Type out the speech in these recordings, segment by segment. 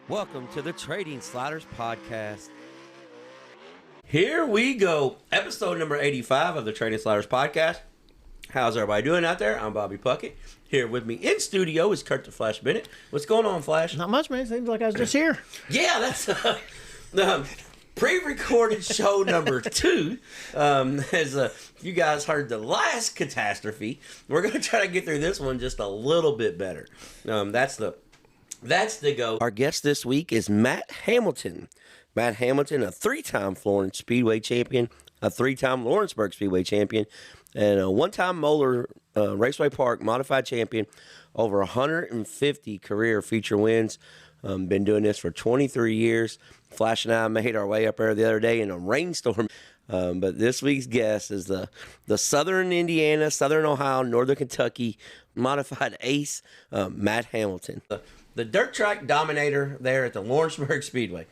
Welcome to the Trading Sliders Podcast. Here we go. Episode number 85 of the Trading Sliders Podcast. How's everybody doing out there? I'm Bobby Puckett. Here with me in studio is Kurt the Flash Bennett. What's going on, Flash? Not much, man. Seems like I was just here. Yeah, that's pre-recorded show number 2. As you guys heard the last catastrophe, we're going to try to get through this one just a little bit better. That's the go. Our guest this week is Matt Hamilton. Matt Hamilton, a 3-time Florence Speedway champion, a 3-time Lawrenceburg Speedway champion, and a 1-time Moler Raceway Park modified champion. Over 150 career feature wins. Been doing this for 23 years. Flash and I made our way up there the other day in a rainstorm. But this week's guest is the Southern Indiana, Southern Ohio, Northern Kentucky modified ace, Matt Hamilton. The dirt track dominator there at the Lawrenceburg Speedway.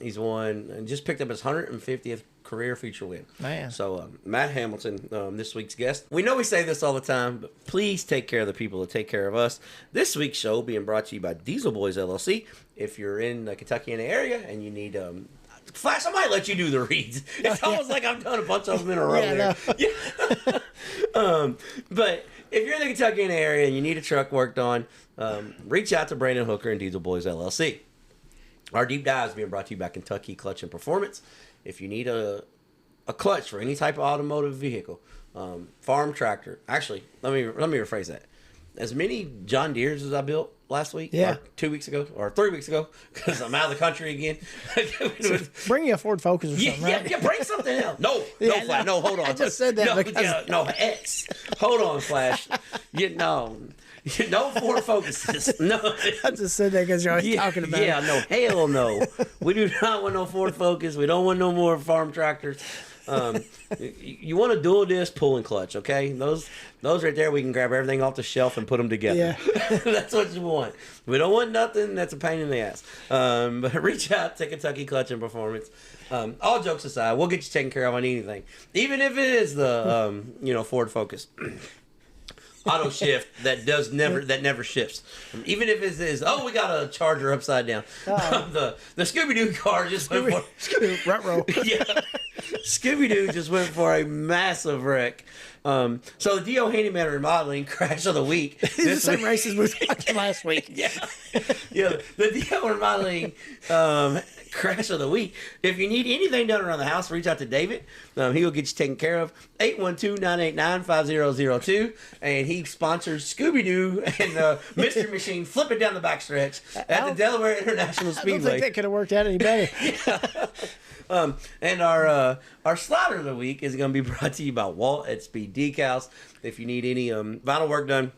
He's won and just picked up his 150th career feature win. Man. So Matt Hamilton, this week's guest. We know we say this all the time, but please take care of the people that take care of us. This week's show being brought to you by Diesel Boys LLC. If you're in the Kentucky area and you need Flash, I might let you do the reads. It's almost like I've done a bunch of them in a row there. But if you're in the Kentucky area and you need a truck worked on, reach out to Brandon Hooker and Diesel Boys LLC. Our deep dive is being brought to you by Kentucky Clutch and Performance. If you need a clutch for any type of automotive vehicle, farm tractor. Actually, let me rephrase that. As many John Deeres as I built last week, or 2 weeks ago, or 3 weeks ago, because I'm out of the country again. Bring you a Ford Focus or something, right? Yeah, bring something else. No, Flash, no, hold on. I just said that X. Hold on, Flash. No Ford Focuses. No. I just said that because you're always talking about it. Yeah, no, hell no. We do not want no Ford Focus. We don't want no more farm tractors. You want a dual disc pulling clutch, okay? Those right there, we can grab everything off the shelf and put them together. Yeah. That's what you want. We don't want nothing that's a pain in the ass. But reach out to Kentucky Clutch and Performance. All jokes aside, we'll get you taken care of on anything, even if it is the Ford Focus. Auto shift that never shifts. Even if it is, we got a Charger upside down. The Scooby-Doo car just went for Ruh-roh. Yeah. Scooby-Doo just went for a massive wreck. So the D.O. Handyman Remodeling Crash of the Week. It's the same race as we watched last week. Yeah. The D.O. Remodeling Crash of the Week. If you need anything done around the house, reach out to David. He will get you taken care of. 812-989-5002. And he sponsors Scooby-Doo and Mystery Machine Flip It Down the Backstretch at the Delaware International Speedway. I don't think that could have worked out any better. And our slider of the week is going to be brought to you by Walt at Speed Decals. If you need any vinyl work done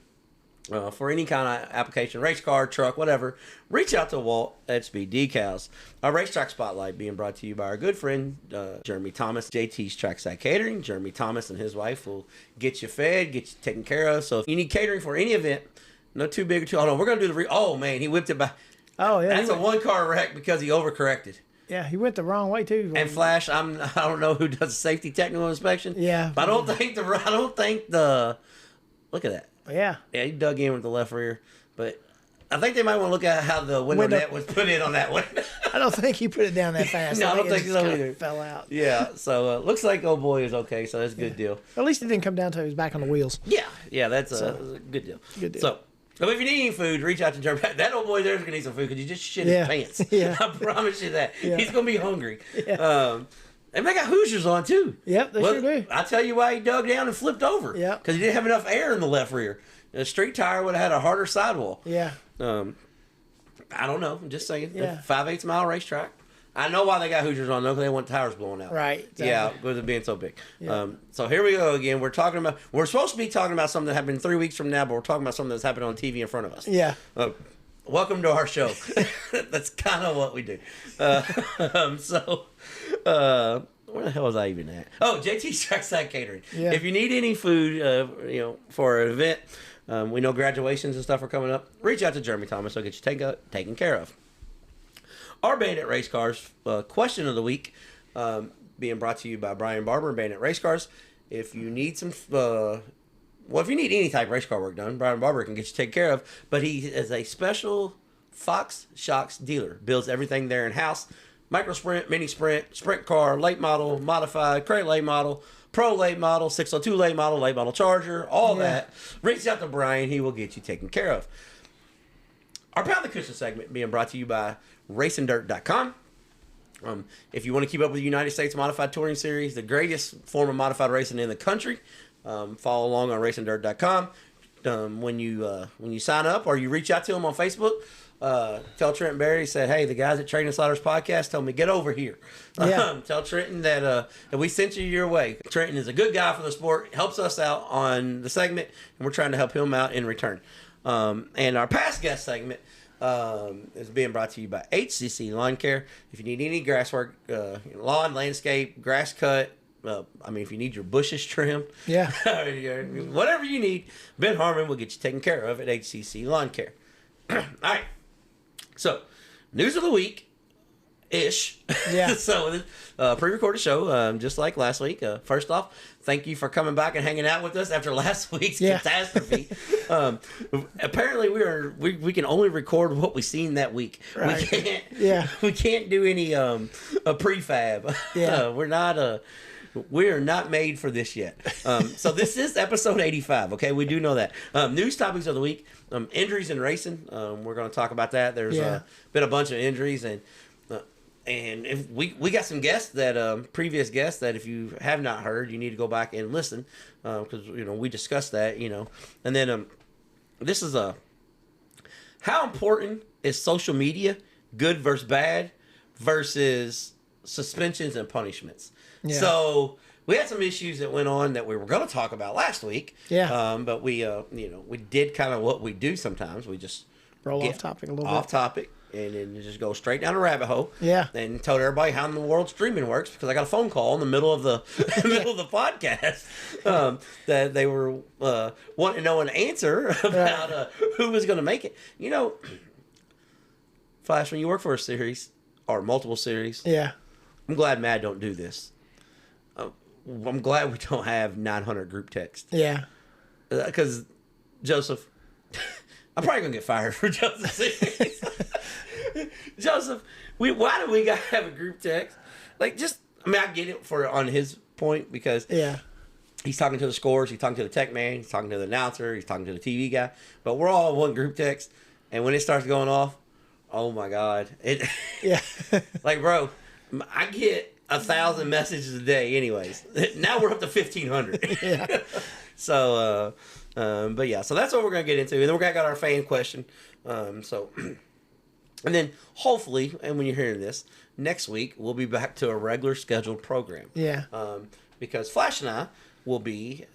for any kind of application, race car, truck, whatever, reach out to Walt at Speed Decals. Our racetrack spotlight being brought to you by our good friend Jeremy Thomas, JT's Trackside Catering. Jeremy Thomas and his wife will get you fed, get you taken care of. So if you need catering for any event, no too big or too. Hold on, we're going to do the. Oh man, he whipped it by. Oh yeah, that's a 1-car wreck because he overcorrected. Yeah, he went the wrong way too. And Flash, I don't know who does safety technical inspection. Yeah, but I don't think the. Look at that. Yeah, he dug in with the left rear, but I think they might want to look at how the window net was put in on that one. I don't think he put it down that fast. No, I don't think so either. Fell out. Yeah, so looks like old boy is okay, so that's a good deal. At least it didn't come down to his back on the wheels. Yeah, that's a good deal. Good deal. So if you need any food, reach out to Jeremy. That old boy there's going to need some food because you just shit his pants. Yeah. I promise you that. Yeah. He's going to be hungry. Yeah. And they got Hoosiers on, too. Yep, they sure do. I'll tell you why he dug down and flipped over. Yeah. Because he didn't have enough air in the left rear. A street tire would have had a harder sidewall. Yeah. I don't know. I'm just saying. Yeah. 5/8 mile racetrack. I know why they got Hoosiers on, though, because they want tires blown out. Right. Exactly. Yeah, because of being so big. Yeah. So here we go again. We're supposed to be talking about something that happened 3 weeks from now, but we're talking about something that's happened on TV in front of us. Yeah. Welcome to our show. That's kind of what we do. Where the hell was I even at? Oh, JT's Trackside Catering. Yeah. If you need any food, for an event, we know graduations and stuff are coming up. Reach out to Jeremy Thomas. He'll get you taken care of. Our Bandit Race Cars question of the week being brought to you by Brian Barber and Bandit Race Cars. If you need if you need any type of race car work done, Brian Barber can get you taken care of. But he is a special Fox Shocks dealer. Builds everything there in-house. Micro Sprint, Mini Sprint, Sprint car, late model, modified, crate late model, pro late model, 602 late model Charger, all that. Reach out to Brian. He will get you taken care of. Our Pound the Cushion segment being brought to you by RacingDirt.com. If you want to keep up with the United States Modified Touring Series, the greatest form of modified racing in the country, follow along on RacingDirt.com. When you sign up or you reach out to them on Facebook, tell Trenton Berry, said, hey, the guys at Trading Sliders Podcast told me get over here. Tell Trenton that we sent you your way. Trenton is a good guy for the sport, helps us out on the segment, and we're trying to help him out in return. And our past guest segment is being brought to you by HCC Lawn Care. If you need any grass work, lawn, landscape, grass cut, if you need your bushes trimmed, whatever you need, Ben Harmon will get you taken care of at HCC Lawn Care. All right. So, news of the week-ish. Yeah. So, pre-recorded show, just like last week. First off, thank you for coming back and hanging out with us after last week's catastrophe. Apparently, we can only record what we seen that week. Right. We can't do any a prefab. Yeah. We are not made for this yet. So this is episode 85. Okay, we do know that. News topics of the week: injuries in racing. We're going to talk about that. There's been a bunch of injuries, and if we got some guests that previous guests that if you have not heard, you need to go back and listen because we discussed that. And then this is how important is social media, good versus bad, versus suspensions and punishments. Yeah. So we had some issues that went on that we were going to talk about last week. Yeah. But we did kind of what we do sometimes. We just roll off topic a little bit. Off topic, and then just go straight down a rabbit hole. Yeah. And told everybody how in the world streaming works because I got a phone call in the middle of the podcast that they were wanting to know an answer about who was going to make it. Flash, when you work for a series or multiple series, I'm glad Mad don't do this. I'm glad we don't have 900 group text. Yeah. Because Joseph, I'm probably going to get fired for Joseph. Joseph, why do we got to have a group text? I get it on his point because he's talking to the scores, he's talking to the tech man, he's talking to the announcer, he's talking to the TV guy. But we're all one group text. And when it starts going off, oh my God. Bro, I get 1,000 messages a day anyways. Now we're up to 1,500. Yeah. So, so that's what we're going to get into. And then we're going to got our fan question. And then hopefully, and when you're hearing this, next week we'll be back to a regular scheduled program. Yeah. Because Flash and I will be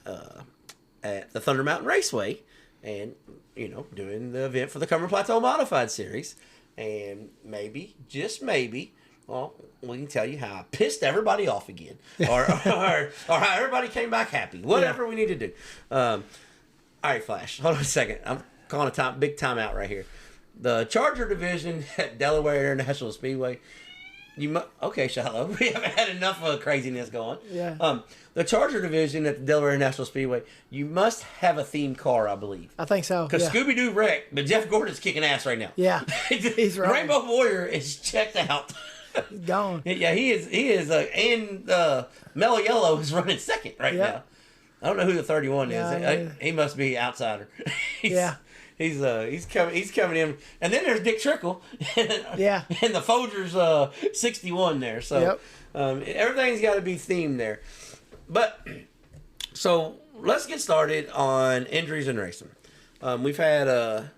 at the Thunder Mountain Raceway and, doing the event for the Cumberland Plateau Modified Series. And maybe, just maybe, well, we can tell you how I pissed everybody off again, or how everybody came back happy. Whatever we need to do. All right, Flash. Hold on a second. I'm calling a big timeout right here. The Charger division at Delaware International Speedway. Okay, Shiloh. We haven't had enough of craziness going. Yeah. The Charger division at the Delaware International Speedway. You must have a themed car, I believe. I think so. Because Scooby Doo wrecked, but Jeff Gordon's kicking ass right now. Yeah. He's right. Rainbow Warrior is checked out. He's gone. Yeah, he is. And Mellow Yellow is running second right now. I don't know who the 31 is. He must be outsider. He's coming in, and then there's Dick Trickle. And the Folgers 61 there. So everything's got to be themed there. But so let's get started on injuries in racing. We've had a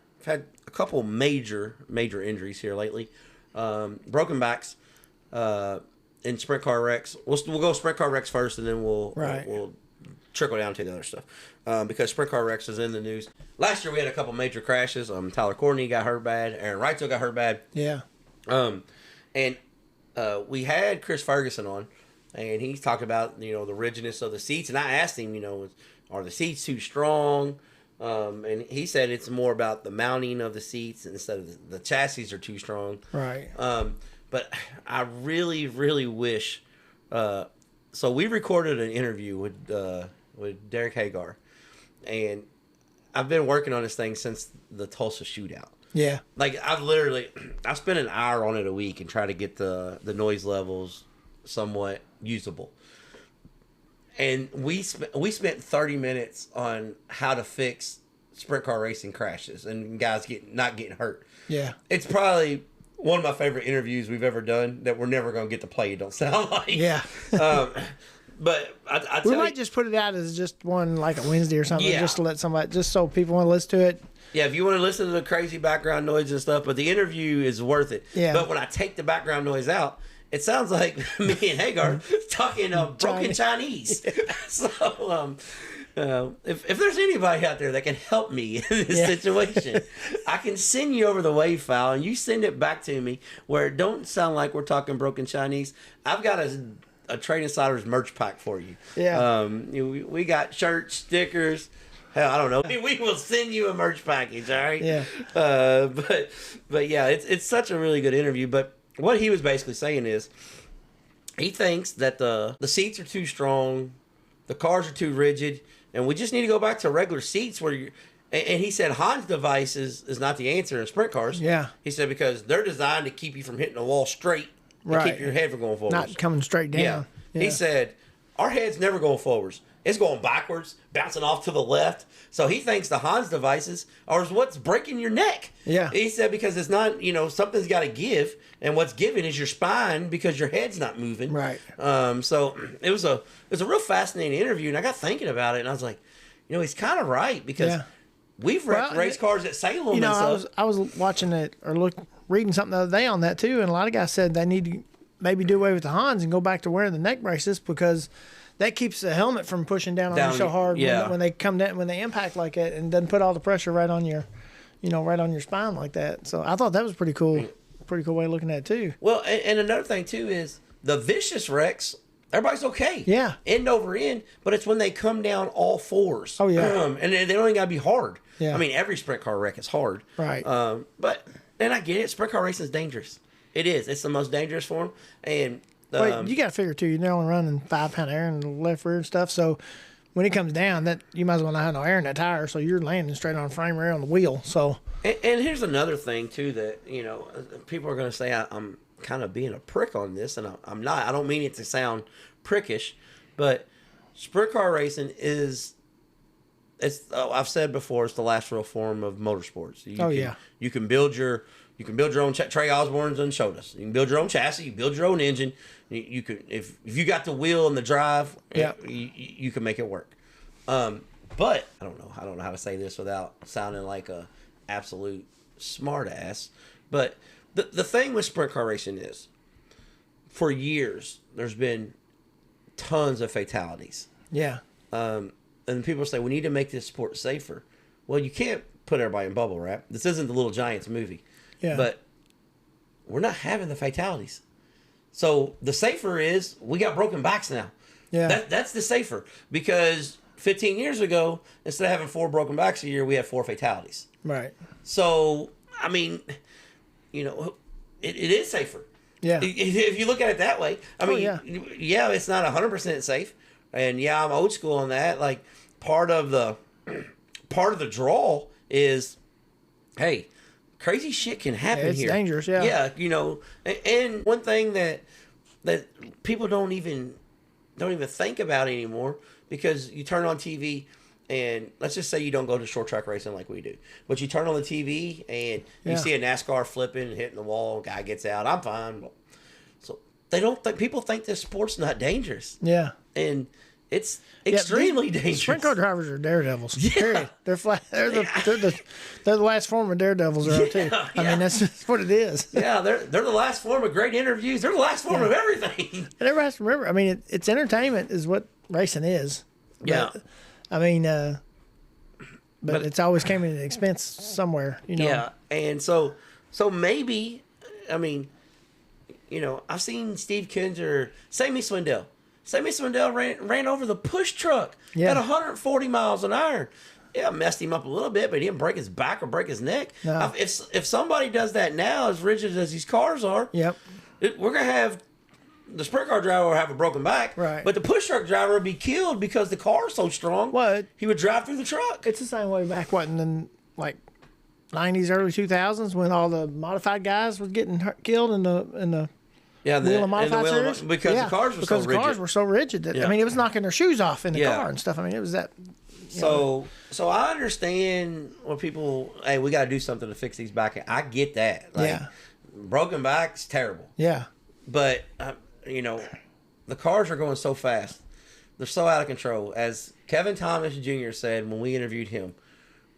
couple major injuries here lately. Broken backs in sprint car wrecks. We'll go sprint car wrecks first, and then we'll trickle down to the other stuff. Because sprint car wrecks is in the news. Last year we had a couple major crashes. Tyler Courtney got hurt bad. Aaron Reitzel got hurt bad. Yeah. And we had Chris Ferguson on, and he talked about the rigidness of the seats. And I asked him, are the seats too strong? And he said it's more about the mounting of the seats instead of the chassis are too strong. Right. But I really, really wish. So we recorded an interview with Derek Hagar, and I've been working on this thing since the Tulsa shootout. Yeah. Like I spent an hour on it a week and try to get the noise levels somewhat usable. And we spent 30 minutes on how to fix sprint car racing crashes and guys not getting hurt. Yeah. It's probably one of my favorite interviews we've ever done that we're never going to get to play. It don't sound like. Yeah. But we might just put it out as just one like a Wednesday or something, Yeah. just to let somebody, just so people want to listen to it. Yeah, if you want to listen to the crazy background noise and stuff, but the interview is worth it. Yeah. But when I take the background noise out, it sounds like me and Hagar talking broken Chinese. So, if there's anybody out there that can help me in this situation, I can send you over the WAV file and you send it back to me where it don't sound like we're talking broken Chinese. I've got a Trade Insiders merch pack for you. Yeah. We got shirts, stickers. Hell, I don't know. We will send you a merch package, all right? Yeah. But yeah, it's such a really good interview. But what he was basically saying is he thinks that the seats are too strong, the cars are too rigid, and we just need to go back to regular seats where you. And he said Hans devices is not the answer in sprint cars. Yeah. He said because they're designed to keep you from hitting the wall straight and Right. keep your head from going forward. Not coming straight down. Yeah. He said our head's never going forwards. It's going backwards, bouncing off to the left. So he thinks the Hans devices are what's breaking your neck. Yeah. He said because it's not, something's got to give, and what's giving is your spine because your head's not moving. Right. So it was a real fascinating interview, and I got thinking about it, and I was like, he's kind of right because we've wrecked race cars at Salem. And stuff. I was watching it or reading something the other day on that too, and a lot of guys said they need to maybe do away with the Hans and go back to wearing the neck braces because that keeps the helmet from pushing down on you so hard when they come down, when they impact like that, and doesn't put all the pressure right on your, right on your spine like that. So I thought that was pretty cool way of looking at it too. Well, and another thing too is the vicious wrecks. Everybody's okay. Yeah. End over end, but it's when they come down all fours. Oh yeah. And they don't even gotta be hard. Yeah. I mean, every sprint car wreck is hard. Right. But I get it. Sprint car racing is dangerous. It is. It's the most dangerous form. And Wait, you got to figure too. You're only running 5 pound air in the left rear and stuff. So when it comes down, that you might as well not have no air in that tire. So you're landing straight on frame rail on the wheel. So. And here's another thing too that people are going to say I'm kind of being a prick on this, and I'm not. I don't mean it to sound prickish, but sprint car racing is. I've said before, it's the last real form of motorsports. You can build your own. Trey Osborne's done showed us. You can build your own chassis. You build your own engine. You can if you got the wheel and the drive. Yeah. You can make it work. But I don't know how to say this without sounding like a absolute smart ass. But the thing with sprint car racing is, for years there's been tons of fatalities. Yeah. And people say we need to make this sport safer. Well, you can't put everybody in bubble wrap. This isn't the Little Giants movie. Yeah. But we're not having the fatalities. So the safer is we got broken backs now. Yeah. That's the safer, because 15 years ago, instead of having 4 broken backs a year, we had 4 fatalities. Right. So, I mean, it is safer. Yeah. If you look at it that way, I mean, yeah, it's not 100% safe. And yeah, I'm old school on that. Like part of the draw is, hey, crazy shit can happen it's here. It's dangerous, yeah. Yeah, and one thing that people don't even think about anymore, because you turn on TV and let's just say you don't go to short track racing like we do, but you turn on the TV and you see a NASCAR flipping and hitting the wall, guy gets out, I'm fine. So they don't think, people think this sport's not dangerous. Yeah. And it's extremely dangerous. Sprint car drivers are daredevils. Yeah. Period. They're the last form of daredevils are too. I mean, that's just what it is. Yeah, they're the last form of great interviews. They're the last form of everything. And everybody has to remember, I mean, it's entertainment is what racing is. But, Yeah. I mean, but it's always came at an expense somewhere, Yeah, and so maybe, I mean, I've seen Steve Kinzer, Sammy Swindell. Sammy Swindell ran over the push truck at 140 miles an hour. Yeah, messed him up a little bit, but he didn't break his back or break his neck. No. If somebody does that now, as rigid as these cars are, yep, we're going to have the sprint car driver will have a broken back, right? But the push truck driver would be killed because the car is so strong. What? He would drive through the truck. It's the same way back, than like 90s, early 2000s when all the modified guys were getting killed in the wheel and modified series. Because the cars were so rigid. Because the cars were so rigid that, I mean, it was knocking their shoes off in the car and stuff. I mean, it was that. So I understand when people, hey, we got to do something to fix these back. I get that. Like, broken back's terrible. Yeah. But, the cars are going so fast. They're so out of control. As Kevin Thomas Jr. said when we interviewed him,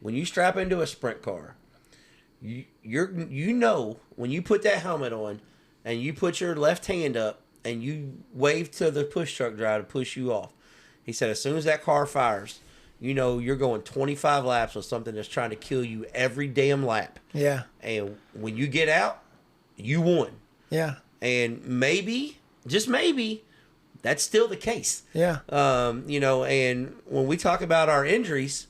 when you strap into a sprint car, when you put that helmet on and you put your left hand up and you wave to the push truck driver to push you off, he said as soon as that car fires, you're going 25 laps with something that's trying to kill you every damn lap. Yeah. And when you get out, you won. Yeah. And maybe, just maybe, that's still the case. Yeah. And when we talk about our injuries,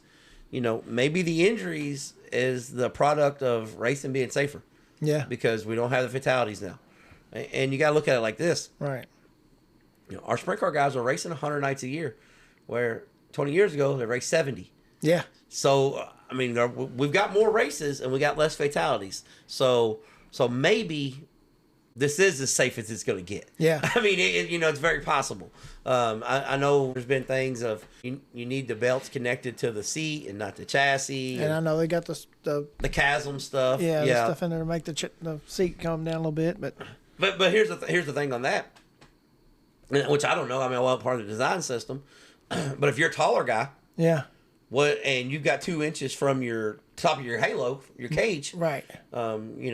maybe the injuries is the product of racing being safer. Yeah. Because we don't have the fatalities now. And you got to look at it like this. Right. Our sprint car guys are racing 100 nights a year, where 20 years ago they raced 70. Yeah. So, I mean, we've got more races and we got less fatalities. So maybe this is as safe as it's going to get. Yeah. I mean, it's very possible. I know there's been things of you need the belts connected to the seat and not the chassis. And I know they got the chasm stuff. Yeah, the stuff in there to make the seat come down a little bit. But here's the thing on that, which I don't know. I mean, I wasn't part of the design system. But if you're a taller guy. Yeah. And you've got 2 inches from your top of your halo, your cage. Right.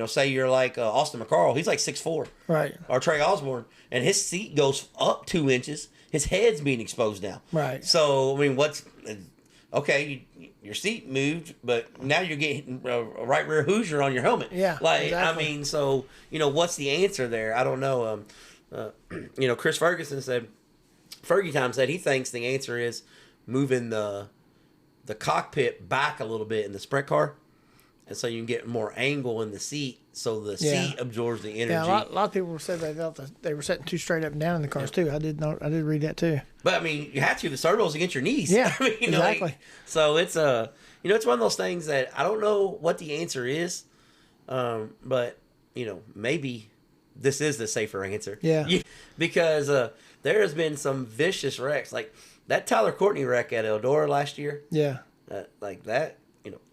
Say you're like Austin McCarl. He's like 6'4". Right. Or Trey Osborne. And his seat goes up 2 inches. His head's being exposed now. Right. So, I mean, your seat moved, but now you're getting a right rear Hoosier on your helmet. Yeah. Like, exactly. I mean, so, what's the answer there? I don't know. Chris Ferguson said, Fergie Time said he thinks the answer is moving the cockpit back a little bit in the sprint car, and so you can get more angle in the seat, so the seat absorbs the energy. Yeah, a lot of people said they felt that they were sitting too straight up and down in the cars too. I did read that too. But I mean, you have to. The servo's against your knees. Yeah, I mean, exactly. So it's it's one of those things that I don't know what the answer is, but maybe this is the safer answer. Yeah. Because there has been some vicious wrecks, like that Tyler Courtney wreck at Eldora last year. Yeah. Like that,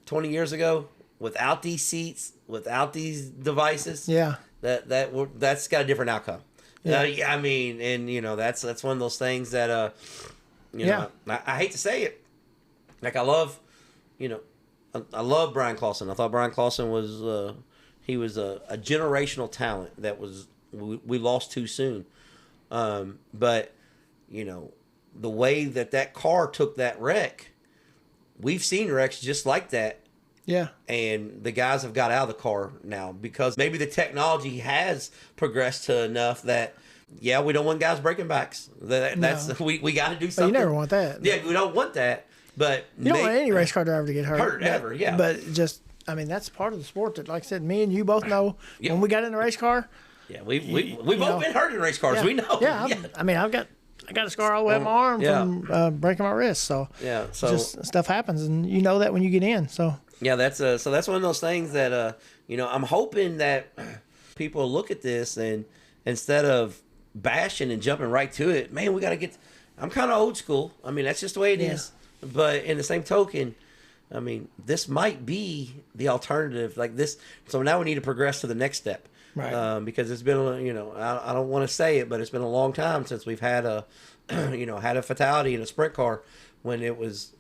20 years ago, without these seats, without these devices. Yeah. That's got a different outcome. Yeah. I mean, and that's one of those things that I hate to say it. Like I love Brian Clausen. I thought Brian Clausen was he was a generational talent that we lost too soon. But the way that car took that wreck, we've seen wrecks just like that. Yeah. And the guys have got out of the car now because maybe the technology has progressed to enough that, we don't want guys breaking backs. That's we got to do something. But you never want that. Yeah, we don't want that. But you don't want any race car driver to get hurt. Ever, yeah. But just, I mean, that's part of the sport that, like I said, me and you both know when we got in a race car. Yeah, we both been hurt in race cars. Yeah. We know. Yeah, I mean, I got a scar all the way up my arm from breaking my wrist. So just stuff happens, and you know that when you get in. So that's one of those things that I'm hoping that people look at this and instead of bashing and jumping right to it, man, we got to get. I'm kind of old school. I mean, that's just the way it is. But in the same token, I mean, this might be the alternative. Like this, so now we need to progress to the next step. Right. Because it's been, I don't want to say it, but it's been a long time since we've had a, had a fatality in a sprint car when it was,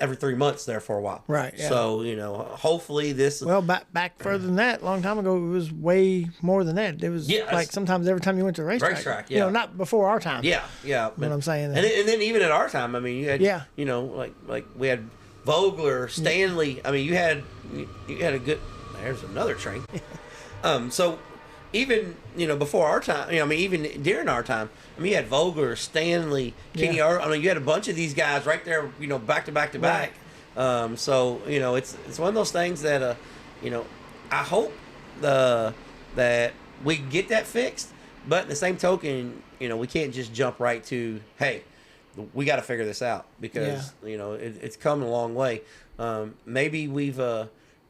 every 3 months there for a while. Right. Yeah. So, hopefully this. Well, back further than that, a long time ago, it was way more than that. It was like sometimes every time you went to a racetrack. Yeah. Not before our time. Yeah. Yeah. What I'm saying. And then even at our time, I mean, you had, like we had Vogler, Stanley. I mean, you had a good. There's another train. So even before our time, even during our time, you had Vogler, Stanley, Kenny. I mean, you had a bunch of these guys right there, back to back to back. So it's one of those things that I hope that we get that fixed, but in the same token, we can't just jump right to, hey, we got to figure this out because it's come a long way. Maybe we've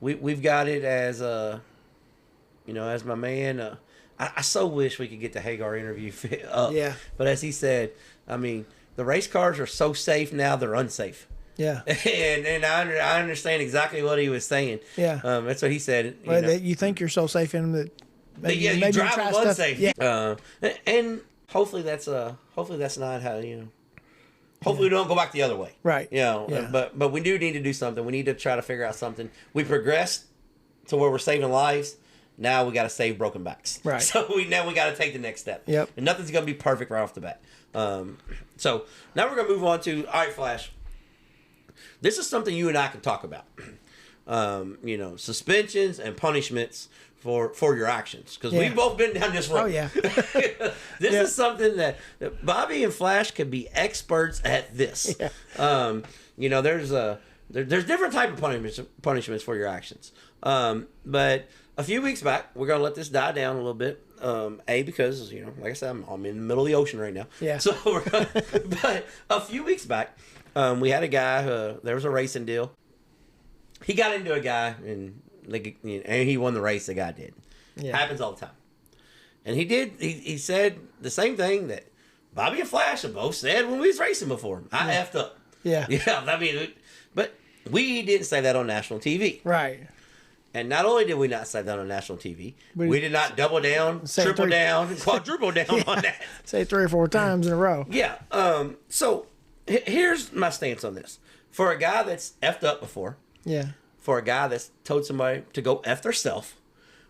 we've got it as as my man. I so wish we could get the Hagar interview up. Yeah. But as he said, I mean, the race cars are so safe now they're unsafe. Yeah. and I understand exactly what he was saying. Yeah. That's what he said. You think you're so safe in them that maybe, you drive them unsafe. Yeah. And hopefully that's not how Hopefully we don't go back the other way. Right. Yeah. But we do need to do something. We need to try to figure out something. We progressed to where we're saving lives. Now we got to save broken backs. Right. So we got to take the next step. Yep. And nothing's going to be perfect right off the bat. So now we're going to move on to, all right, Flash. This is something you and I can talk about. Suspensions and punishments for your actions. Because we've both been down this road. Oh, yeah. This is something that Bobby and Flash can be experts at this. Yeah. There's different type of punishments for your actions. But a few weeks back, we're going to let this die down a little bit. Because, like I said, I'm in the middle of the ocean right now. Yeah. So but a few weeks back, we had a guy, there was a racing deal. He got into a guy, and he won the race, the guy did. Yeah. Happens all the time. And he said the same thing that Bobby and Flash have both said when we was racing before. I effed up. Yeah. Yeah, but we didn't say that on national TV. Right. And not only did we not say that on national TV, we did not double down, triple down, quadruple down on that. Say 3 or 4 times in a row. Yeah. So here's my stance on this. For a guy that's effed up before. Yeah. For a guy that's told somebody to go F theirself.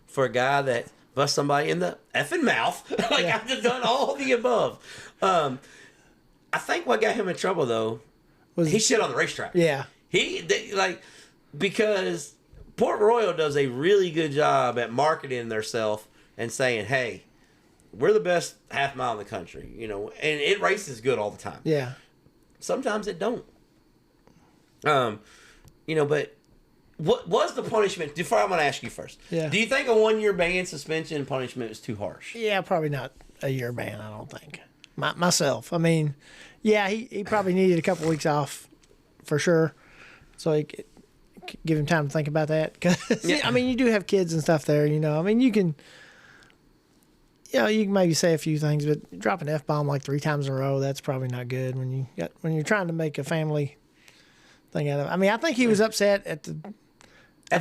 For a guy that bust somebody in the effing mouth. I've just done all the above. I think what got him in trouble, though, was he shit on the racetrack. Yeah. Because Port Royal does a really good job at marketing themselves and saying, hey, we're the best half mile in the country, and it races good all the time. Yeah. Sometimes it don't. But what was the punishment? Before I'm going to ask you first. Yeah. Do you think a 1-year ban, suspension, and punishment is too harsh? Yeah, probably not a year ban, I don't think. Myself. I mean, yeah, he probably needed a couple weeks off for sure. So he could give him time to think about that. Cause, I mean, you do have kids and stuff there, I mean, you can maybe say a few things, but drop an F-bomb like 3 times in a row, that's probably not good when you're trying to make a family thing out of it. I mean, I think he was upset at the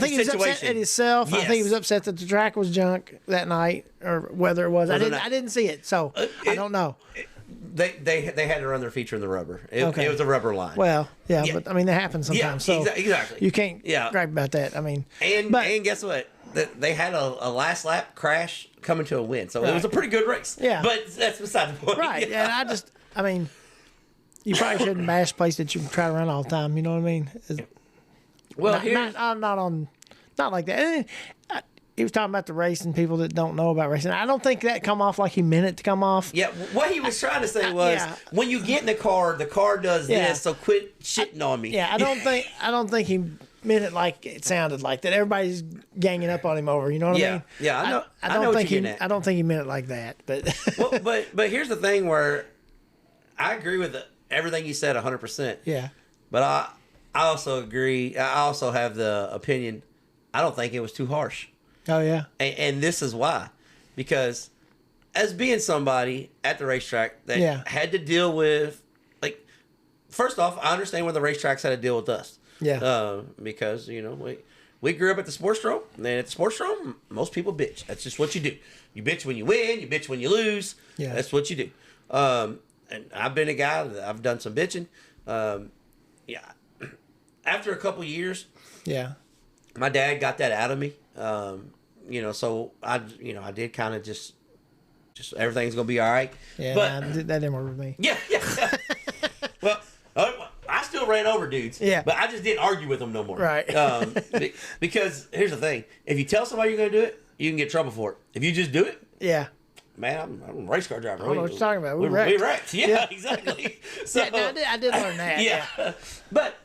he was upset at himself. Yes. I think he was upset that the track was junk that night, or whether it was. I didn't see it, so I don't know. They had to run their feature in the rubber. It was a rubber line. Well, yeah, but I mean, that happens sometimes. Yeah, so exactly. You can't gripe about that. I mean, and guess what? They had a last lap crash coming to a win, so it was a pretty good race. Yeah, but that's beside the point. Right. Yeah. And I mean, you probably shouldn't bash a place that you try to run all the time. You know what I mean? Well, not like that. He was talking about the race and people that don't know about racing. I don't think that come off like he meant it to come off. Yeah, what he was trying to say was, when you get in the car does this, so quit shitting on me. Yeah, I don't think he meant it like it sounded like that. Everybody's ganging up on him over. You know what I mean? Yeah, I know. I don't think he meant it like that. But but here's the thing where I agree with everything you said 100%. Yeah. But I also agree. I also have the opinion. I don't think it was too harsh. Oh, yeah. And this is why. Because as being somebody at the racetrack that had to deal with, first off, I understand when the racetracks had to deal with us. Yeah. Because, we grew up at the sports drome. And at the sports drome, most people bitch. That's just what you do. You bitch when you win. You bitch when you lose. Yeah. That's what you do. And I've been a guy that I've done some bitching. After a couple years. Yeah. My dad got that out of me. So I did kind of just everything's gonna be all right. Yeah, but that didn't work with me. Yeah. Well, I still ran over dudes. Yeah, but I just didn't argue with them no more. Right. Because here's the thing: if you tell somebody you're gonna do it, you can get in trouble for it. If you just do it, yeah. Man, I'm a race car driver. I don't know what you're talking about. We wrecked. Yeah, exactly. So, I did learn that. Yeah. But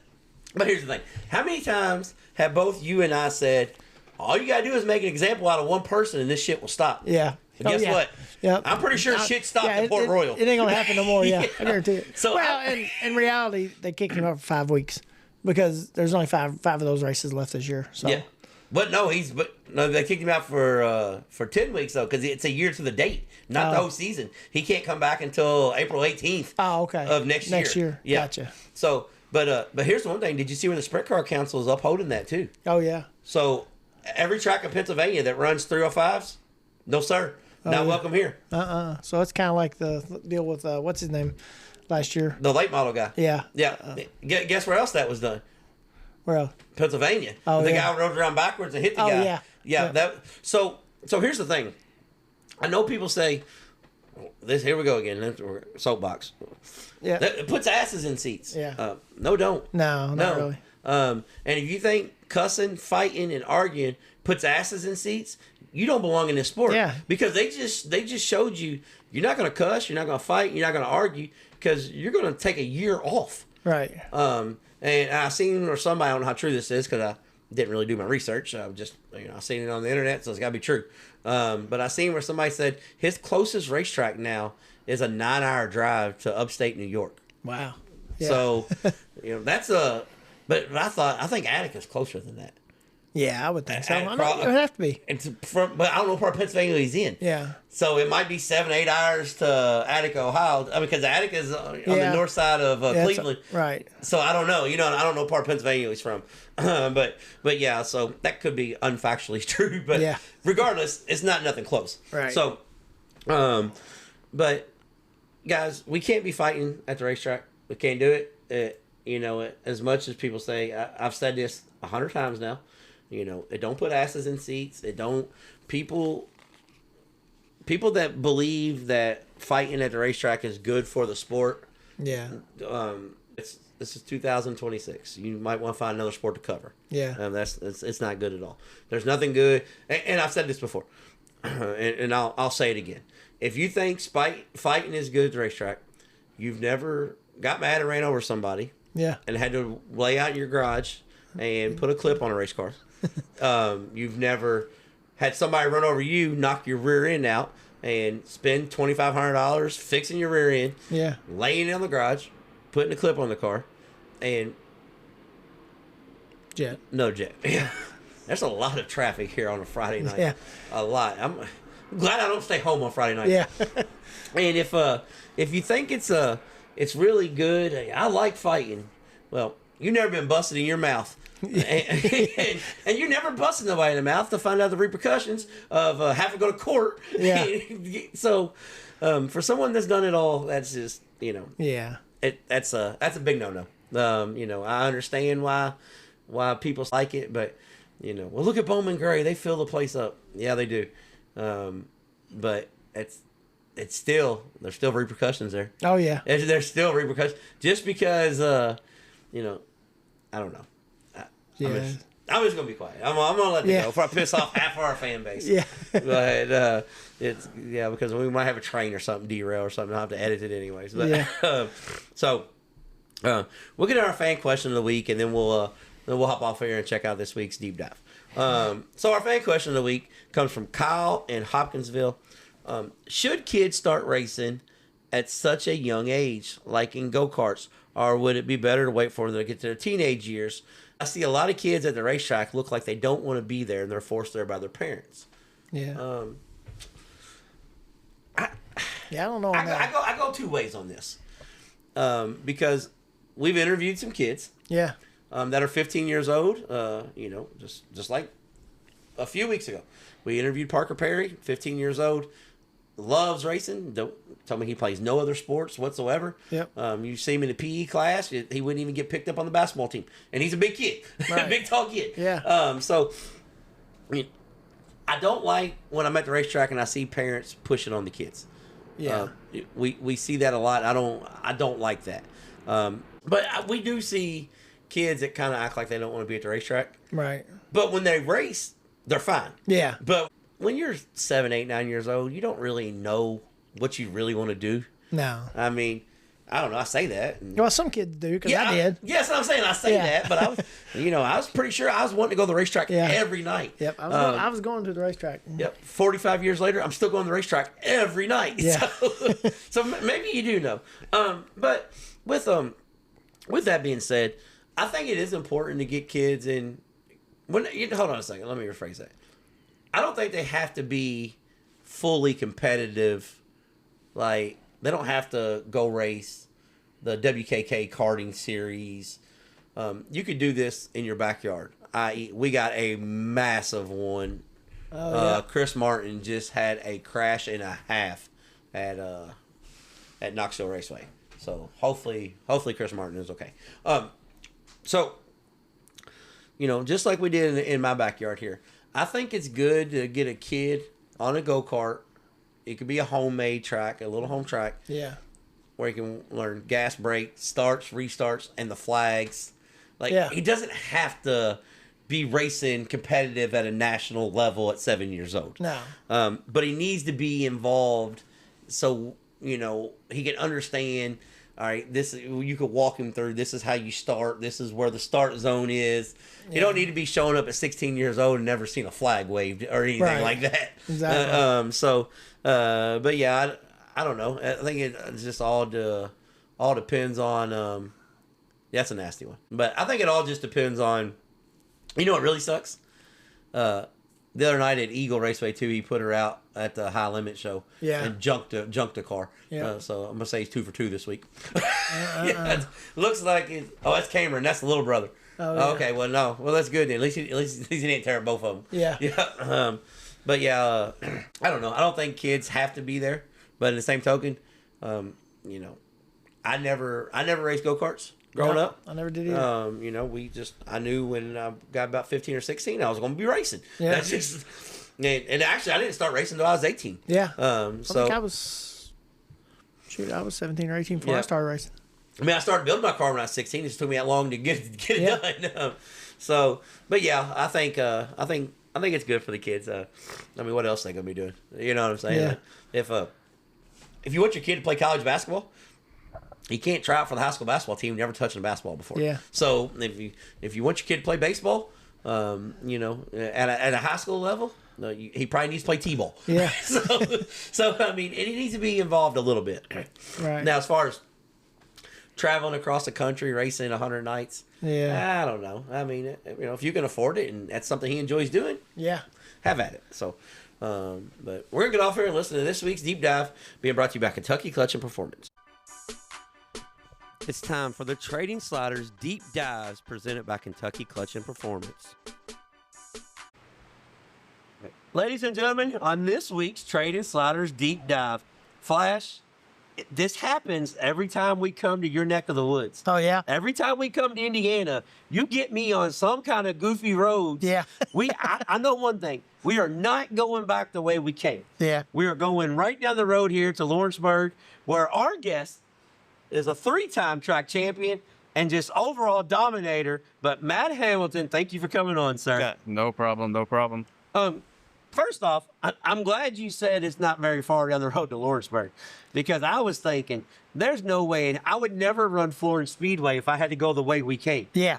here's the thing: how many times have both you and I said, all you gotta do is make an example out of one person and this shit will stop? Yeah. And guess what? Yep. I'm pretty sure shit stopped at Port Royal. It ain't gonna happen no more. Yeah, I guarantee it. So in reality, they kicked him out for 5 weeks because there's only five of those races left this year. So. Yeah. But no, they kicked him out for 10 weeks though, because it's a year to the date, not the whole season. He can't come back until April 18th. Oh, okay. Of next year. Next year. Yeah. Gotcha. So, but here's the one thing. Did you see where the Sprint Car Council is upholding that too? Oh yeah. So every track in Pennsylvania that runs 305s, no sir, not welcome here. So it's kind of like the deal with what's his name last year. The late model guy. Yeah. Yeah. Guess where else that was done? Where else? Pennsylvania. Oh, the guy rode around backwards and hit the guy. Yeah. So here's the thing. I know people say this. Here we go again. Soapbox. Yeah. It puts asses in seats. Yeah. No, don't. No, not really. And if you think cussing, fighting, and arguing puts asses in seats, you don't belong in this sport. Yeah. Because they just showed you you're not going to cuss, you're not going to fight, you're not going to argue, because you're going to take a year off. Right. And I seen, or somebody, I don't know how true this is because I didn't really do my research. I just, I seen it on the internet, so it's got to be true. But I seen where somebody said his closest racetrack now is a 9-hour drive to upstate New York. Wow. Yeah. So, that's but I think Attica's closer than that. Yeah, I would think so. It would have to be. But I don't know what part of Pennsylvania he's in. Yeah. So it might be 7-8 hours to Attica, Ohio. Because Attica is on the north side of Cleveland. Right. So I don't know. I don't know what part of Pennsylvania he's from. But yeah, so that could be unfactually true. But regardless, it's not nothing close. Right. So, but guys, we can't be fighting at the racetrack. We can't do it. As much as people say, I've said this 100 times now. It don't put asses in seats. It don't people that believe that fighting at the racetrack is good for the sport. Yeah. This is 2026. You might want to find another sport to cover. Yeah. It's not good at all. There's nothing good. And I've said this before, and I'll say it again. If you think fighting is good at the racetrack, you've never got mad and ran over somebody. Yeah. And had to lay out in your garage and put a clip on a race car. You've never had somebody run over you, knock your rear end out, and spend $2,500 fixing your rear end. Yeah. Laying it in the garage, putting a clip on the car, and jet. No jet. Yeah. There's a lot of traffic here on a Friday night. Yeah. A lot. I'm glad I don't stay home on Friday night. Yeah. And if you think it's really good, I like fighting. Well, you've never been busted in your mouth. and you never busted nobody in the mouth to find out the repercussions of having to go to court. Yeah. So, for someone that's done it all, that's just Yeah. That's a big no. I understand why people like it, but well, look at Bowman Gray. They fill the place up. Yeah, they do. But it's still there's still repercussions there. Oh yeah. There's still repercussions just because I don't know. Yeah. I'm just gonna be quiet. I'm gonna let it go before I piss off half of our fan base. Yeah. But it's because we might have a train or something derail or something. I'll have to edit it anyways. But so we'll get to our fan question of the week, and then we'll hop off here and check out this week's deep dive. So our fan question of the week comes from Kyle in Hopkinsville. Should kids start racing at such a young age, like in go-karts, or would it be better to wait for them to get to their teenage years? I see a lot of kids at the racetrack look like they don't want to be there, and they're forced there by their parents. Yeah. I don't know. I go two ways on this, because we've interviewed some kids. Yeah. That are 15 years old. Just like a few weeks ago, we interviewed Parker Perry, 15 years old, loves racing. Don't tell me he plays no other sports whatsoever. Yep. You see him in the PE class, he wouldn't even get picked up on the basketball team, and he's a big kid, right. big tall kid. Yeah. So, I don't like when I'm at the racetrack and I see parents pushing on the kids. Yeah. We see that a lot. I don't like that. But we do see kids that kind of act like they don't want to be at the racetrack. Right. But when they race, they're fine. Yeah. But when you're 7, 8, 9 years old, you don't really know what you really want to do. No. I mean, I don't know. I say that. Well, some kids do, because I did. Yes, I'm saying I say that, but I was, I was pretty sure I was wanting to go to the racetrack every night. Yep. I was going to the racetrack. Yep. 45 years later, I'm still going to the racetrack every night. Yeah. So maybe you do know. But with that being said, I think it is important to get kids in hold on a second. Let me rephrase that. I don't think they have to be fully competitive. Like, they don't have to go race the WKK karting series. You could do this in your backyard. We got a massive one. Chris Martin just had a crash and a half at Knoxville Raceway. So hopefully Chris Martin is okay. So, just like we did in my backyard here, I think it's good to get a kid on a go-kart. It could be a homemade track, a little home track. Yeah. Where he can learn gas, brake, starts, restarts, and the flags. He doesn't have to be racing competitive at a national level at 7 years old. No. But he needs to be involved so, he can understand, all right, you could walk him through, this is how you start, this is where the start zone is. Yeah. You don't need to be showing up at 16 years old and never seen a flag waved or anything like that. Exactly. But yeah, I don't know. I think it just all depends on, that's a nasty one. But I think it all just depends on, what really sucks? The other night at Eagle Raceway 2, he put her out at the high limit show and junked a car. Yeah. So I'm going to say he's 2 for 2 this week. Looks like that's Cameron. That's the little brother. Oh, yeah. Okay, well, no. Well, that's good then. At least he didn't tear both of them. Yeah. Yeah. But yeah, I don't know. I don't think kids have to be there. But in the same token, I never raced go-karts growing up. I never did either. I knew when I got about 15 or 16, I was going to be racing. Yeah. That's just, and actually, I didn't start racing until I was 18. Yeah. I think I was 17 or 18 before I started racing. I mean, I started building my car when I was 16. It just took me that long to get it done. But yeah, I think it's good for the kids. What else are they going to be doing? You know what I'm saying? Yeah. If you want your kid to play college basketball, you can't try out for the high school basketball team never touching a basketball before. Yeah. So if you want your kid to play baseball, at a high school level, he probably needs to play t-ball. Yeah. so and he needs to be involved a little bit. Right. Now, as far as traveling across the country, racing 100 nights, I don't know. I mean, if you can afford it and that's something he enjoys doing, have at it. So. But we're going to get off here and listen to this week's Deep Dive being brought to you by Kentucky Clutch and Performance. It's time for the Trading Sliders Deep Dives presented by Kentucky Clutch and Performance. Ladies and gentlemen, on this week's Trading Sliders Deep Dive, Flash, this happens every time we come to your neck of the woods. Oh, yeah? Every time we come to Indiana, you get me on some kind of goofy roads. Yeah. I know one thing. We are not going back the way we came. Yeah. We are going right down the road here to Lawrenceburg, where our guest is a 3-time track champion and just overall dominator. But Matt Hamilton, thank you for coming on, sir. Yeah, no problem. First off, I'm glad you said it's not very far down the road to Lawrenceburg, because I was thinking there's no way, and I would never run Florence Speedway if I had to go the way we came. Yeah.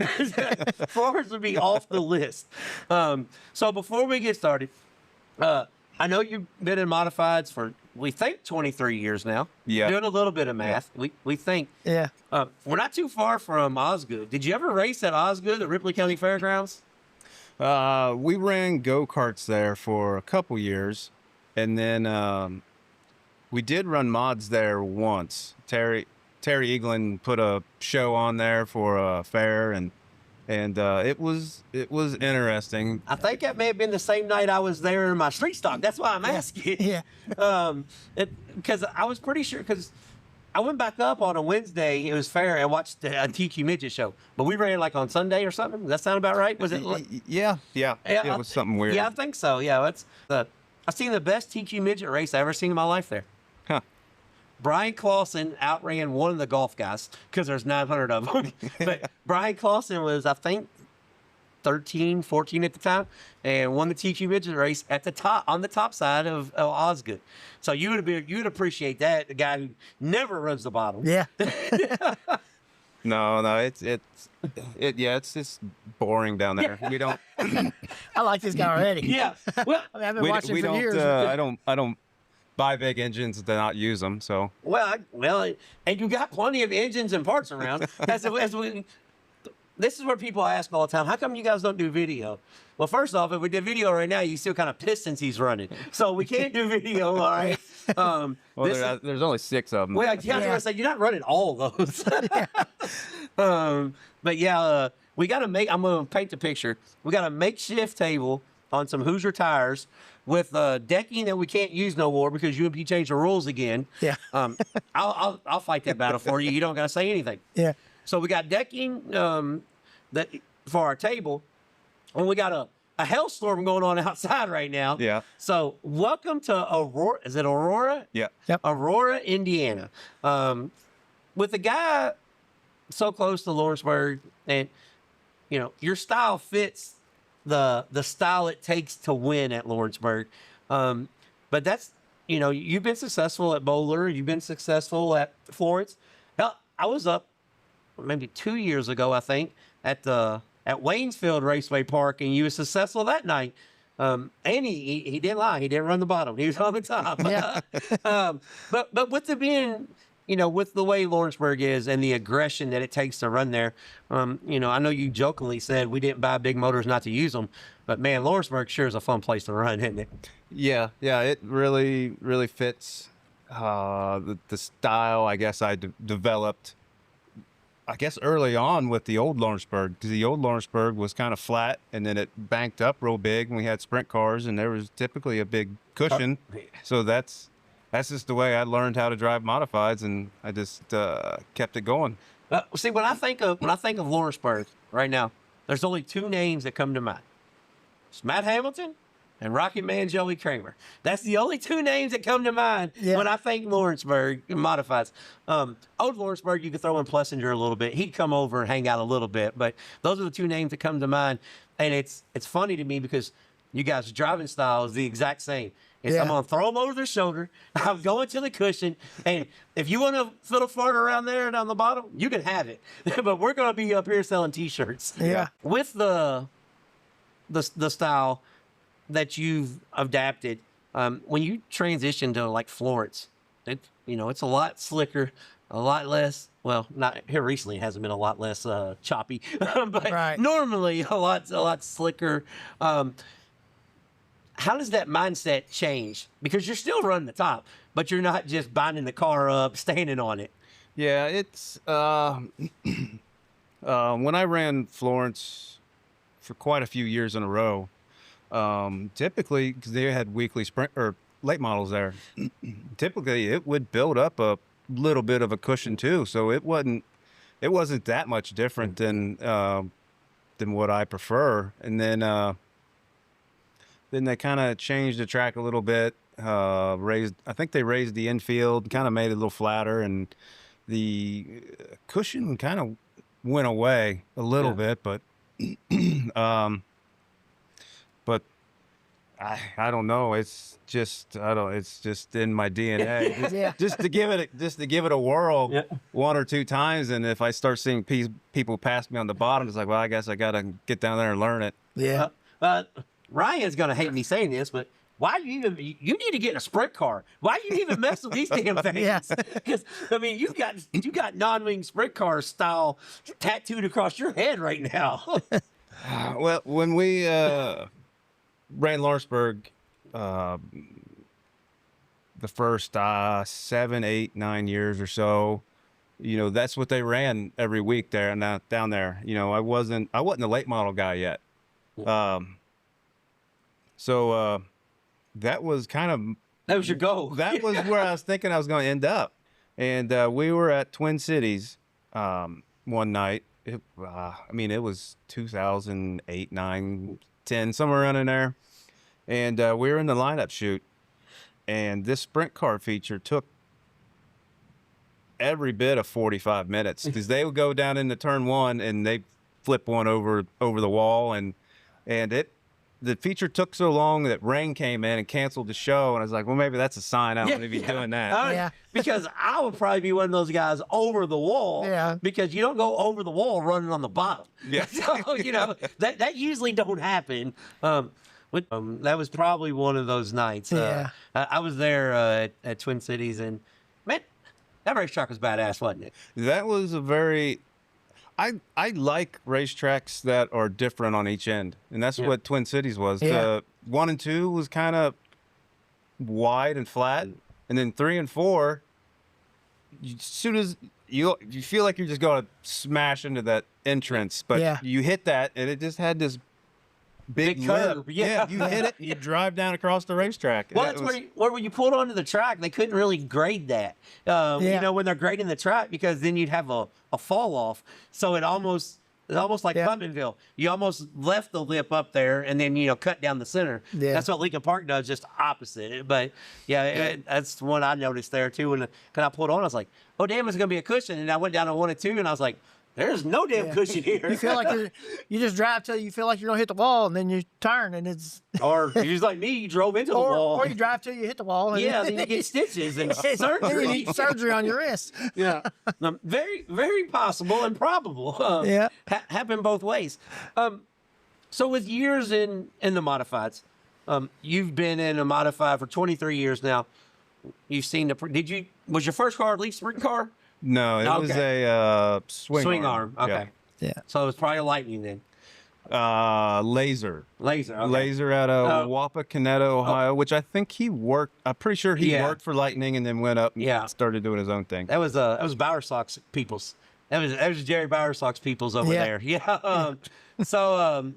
Florence would be off the list. So before we get started, I know you've been in modifieds for, we think, 23 years now. Yeah. Doing a little bit of math. We think. Yeah. We're not too far from Osgood. Did you ever race at Osgood at Ripley County Fairgrounds? We ran go-karts there for a couple years, and then we did run mods there once. Terry Eaglin put a show on there for a fair, and it was interesting. I think that may have been the same night I was there in my street stock. That's why I'm asking. Yeah. Because I was pretty sure, because I went back up on a Wednesday. It was fair. I watched a TQ Midget show, but we ran like on Sunday or something. Does that sound about right? Was it? Yeah. It was something weird. Yeah, I think so. Yeah, I've seen the best TQ Midget race I've ever seen in my life there. Huh. Brian Clausen outran one of the golf guys because there's 900 of them. But Brian Clausen was, I think, 13, 14 at the time, and won the TQ Midget race at the top, on the top side of Osgood. So you'd appreciate that, the guy who never runs the bottom. Yeah. No, it's just boring down there. We don't. I like this guy already. Yeah. Well, I've been watching for years. I don't buy big engines to not use them. So. Well, and you got plenty of engines and parts around. this is where people ask all the time, how come you guys don't do video? Well, first off, if we did video right now, you still kind of pissed since he's running. So we can't do video, all right? Well, there's only 6 of them. Well, you have to say, you're not running all of those. But yeah, we got to make, I'm going to paint the picture. We got a makeshift table on some Hoosier tires with decking that we can't use no more because UMP changed the rules again. Yeah. I'll fight that battle for you. You don't got to say anything. Yeah. So we got decking that for our table, and we got a hailstorm going on outside right now. Yeah. So welcome to Aurora. Is it Aurora? Yeah. Yep. Aurora, Indiana. With a guy so close to Lawrenceburg, and your style fits the style it takes to win at Lawrenceburg. But that's you've been successful at Moler. You've been successful at Florence. Hell, I was up maybe 2 years ago, I think, at Waynesfield Raceway Park, and you were successful that night. And he didn't lie. He didn't run the bottom. He was on the top. Yeah. But with the being, with the way Lawrenceburg is and the aggression that it takes to run there, I know you jokingly said we didn't buy big motors not to use them, but man, Lawrenceburg sure is a fun place to run, isn't it? Yeah, it really, really fits the style, I guess, I developed, I guess, early on with the old Lawrenceburg, because the old Lawrenceburg was kind of flat, and then it banked up real big, and we had sprint cars, and there was typically a big cushion. So that's just the way I learned how to drive modifieds, and I just kept it going. See, when I think of Lawrenceburg right now, there's only 2 names that come to mind. It's Matt Hamilton and Rocket Man Joey Kramer. That's the only 2 names that come to mind when I think Lawrenceburg modifieds. Old Lawrenceburg, you could throw in Plessinger a little bit. He'd come over and hang out a little bit, but those are the 2 names that come to mind. And it's funny to me because you guys' driving style is the exact same. I'm going to throw them over their shoulder. I'm going to the cushion. And if you want to fiddle fart around there and on the bottom, you can have it. But we're going to be up here selling T-shirts. Yeah. With the style that you've adapted, when you transition to like Florence, it's a lot slicker, a lot less. Well, not here recently. It hasn't been a lot less choppy, but normally a lot slicker. How does that mindset change? Because you're still running the top, but you're not just binding the car up, standing on it. Yeah, it's when I ran Florence for quite a few years in a row. Typically, because they had weekly sprint or late models there, typically it would build up a little bit of a cushion too. So it wasn't that much different than what I prefer. And then they kind of changed the track a little bit. I think they raised the infield, kind of made it a little flatter, and the cushion kind of went away a little bit, but I don't know. It's just in my DNA. Just to give it a whirl 1 or 2 times, and if I start seeing people pass me on the bottom, it's like, well, I guess I got to get down there and learn it. Yeah. Ryan's gonna hate me saying this, but why you need to get in a sprint car? Why you even mess with these damn things? Because you got non-wing sprint car style tattooed across your head right now. Well, when we ran Lawrenceburg, the first 7, 8, 9 years or so, that's what they ran every week there and down there. I wasn't a late model guy yet. So that was that was your goal. That was where I was thinking I was going to end up. And we were at Twin Cities one night. It was 2008, 9, 10, somewhere around in there. And we were in the lineup shoot. And this sprint car feature took every bit of 45 minutes because they would go down into turn 1 and they flip one over the wall. And the feature took so long that rain came in and canceled the show. And I was like, well, maybe that's a sign I don't want to be doing that. Because I would probably be one of those guys over the wall. Yeah. Because you don't go over the wall running on the bottom. Yeah. So, that usually don't happen. That was probably one of those nights. I was there at Twin Cities, and man, that racetrack was badass, wasn't it? That was I like racetracks that are different on each end, and that's what Twin Cities was. Yeah. The 1 and 2 was kind of wide and flat, and then 3 and 4, as soon as you feel like you're just going to smash into that entrance, but you hit that, and it just had this big curve. Yeah, you hit it, you drive down across the racetrack. Well, that's where when you pulled onto the track, they couldn't really grade that. You know, when they're grading the track, because then you'd have a fall off. So it's almost like Cumberville. You almost left the lip up there and then, cut down the center. Yeah. That's what Lincoln Park does, just opposite. But that's one I noticed there too. When I pulled on, I was like, oh, damn, it's going to be a cushion. And I went down to 1 and 2 and I was like, there's no damn cushion here. You feel like you just drive till you feel like you're going to hit the wall, and then you turn, and it's... Or you're just like me, you drove into the wall. Or you drive till you hit the wall. And then you get stitches and surgery. You need surgery on your wrist. Yeah. Very, very possible and probable. Happen both ways. So with years in the modifieds, you've been in a modified for 23 years now. You've seen was your first car a leaf spring car? No, it was a swing arm. Okay. Yeah. So it was probably a Lightning then. Laser. Okay. Laser out of Wapakoneta, Ohio, which I think he worked. I'm pretty sure he worked for Lightning and then went up and started doing his own thing. That was Bowersox peoples. That was Jerry Bowersox peoples over there. Yeah. So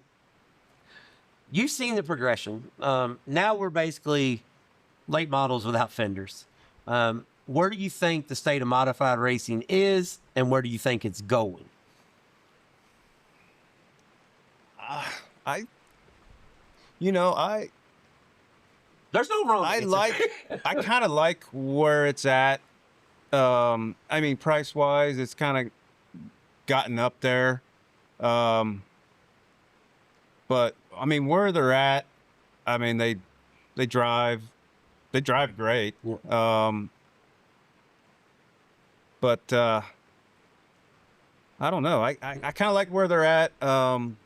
you've seen the progression. Now we're basically late models without fenders. Where do you think the state of modified racing is, and where do you think it's going? There's no wrong. I kind of like where it's at. I mean, price wise, it's kind of gotten up there. But I mean, where they're at, I mean, they drive great. Yeah. But I don't know. I kind of like where they're at. I'm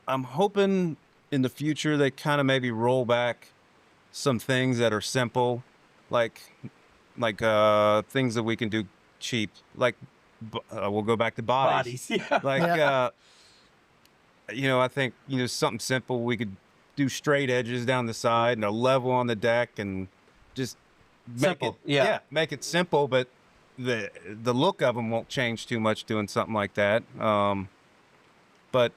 hoping in the future they kind of maybe roll back some things that are simple, like things that we can do cheap. Like we'll go back to bodies. I think something simple. We could do straight edges down the side and a level on the deck and just make it simple, but the look of them won't change too much doing something like that. But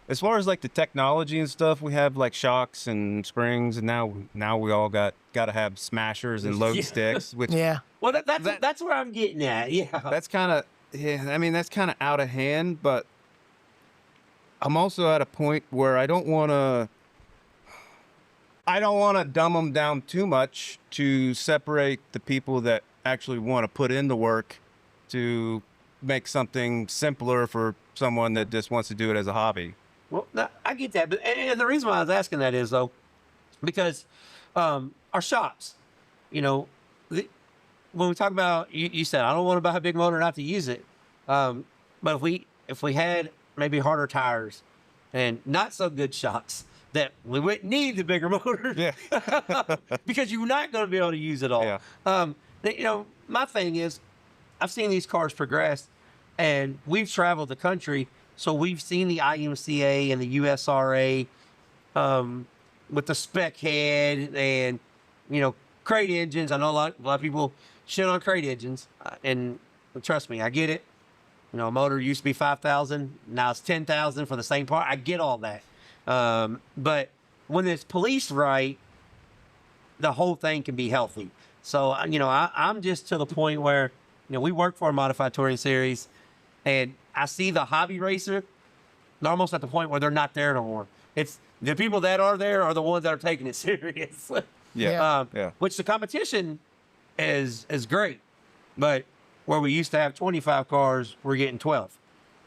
as far as like the technology and stuff, we have like shocks and springs, and now we all got to have smashers and load sticks. Which well, that's where I'm getting at. Yeah, that's kind of I mean, that's kind of out of hand, but I'm also at a point where I don't want to dumb them down too much to separate the people that actually want to put in the work to make something simpler for someone that just wants to do it as a hobby. Well, I get that, but and the reason why I was asking that is though, because our shops, when we talk about, you said I don't want to buy a big motor not to use it, but if we had maybe harder tires and not so good shocks, that we wouldn't need the bigger motor. Yeah. Because you're not going to be able to use it all. Yeah. My thing is, I've seen these cars progress, and we've traveled the country, so we've seen the IMCA and the USRA with the spec head and, crate engines. I know a lot of people shit on crate engines, and trust me, I get it. A motor used to be $5,000, now it's $10,000 for the same part. I get all that. But when it's policed right, the whole thing can be healthy. So, I'm just to the point where, we work for a modified touring series, and I see the hobby racer, they're almost at the point where they're not there no more. It's the people that are there are the ones that are taking it serious. Which the competition is great, but where we used to have 25 cars, we're getting 12.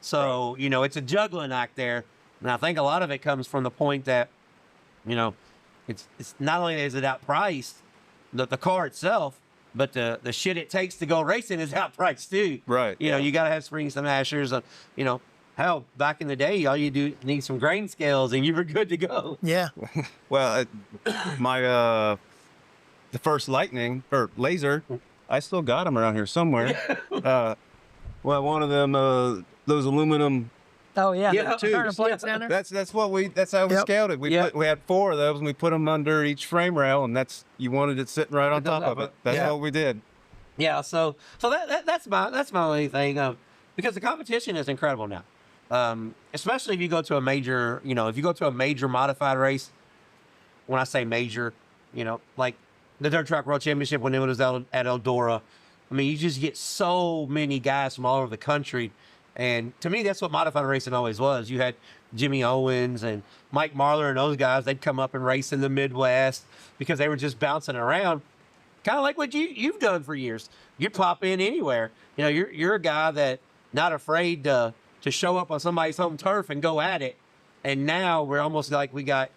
So, it's a juggling act there. And I think a lot of it comes from the point that, it's not only is it outpriced, the car itself, but the shit it takes to go racing is outpriced too. Right. You got to have springs and mashers. Hell, back in the day, all you do need some grain scales and you were good to go. Yeah. Well, the first Lightning or Laser, I still got them around here somewhere. Well, one of them, those aluminum. Oh yeah, Yeah, the turner plates down there. That's how we scouted. We had 4 of those, and we put them under each frame rail, and you wanted it sitting right on top of it. That's what we did. Yeah, so that's my only thing. Because the competition is incredible now. Especially if you go to a major, if you go to a major modified race. When I say major, like the Dirt Track World Championship when it was out at Eldora. I mean, you just get so many guys from all over the country. And to me, that's what modified racing always was. You had Jimmy Owens and Mike Marler and those guys. They'd come up and race in the Midwest because they were just bouncing around. Kind of like what you've done for years. You'd pop in anywhere. You're a guy that not afraid to show up on somebody's home turf and go at it. And now we're almost like we got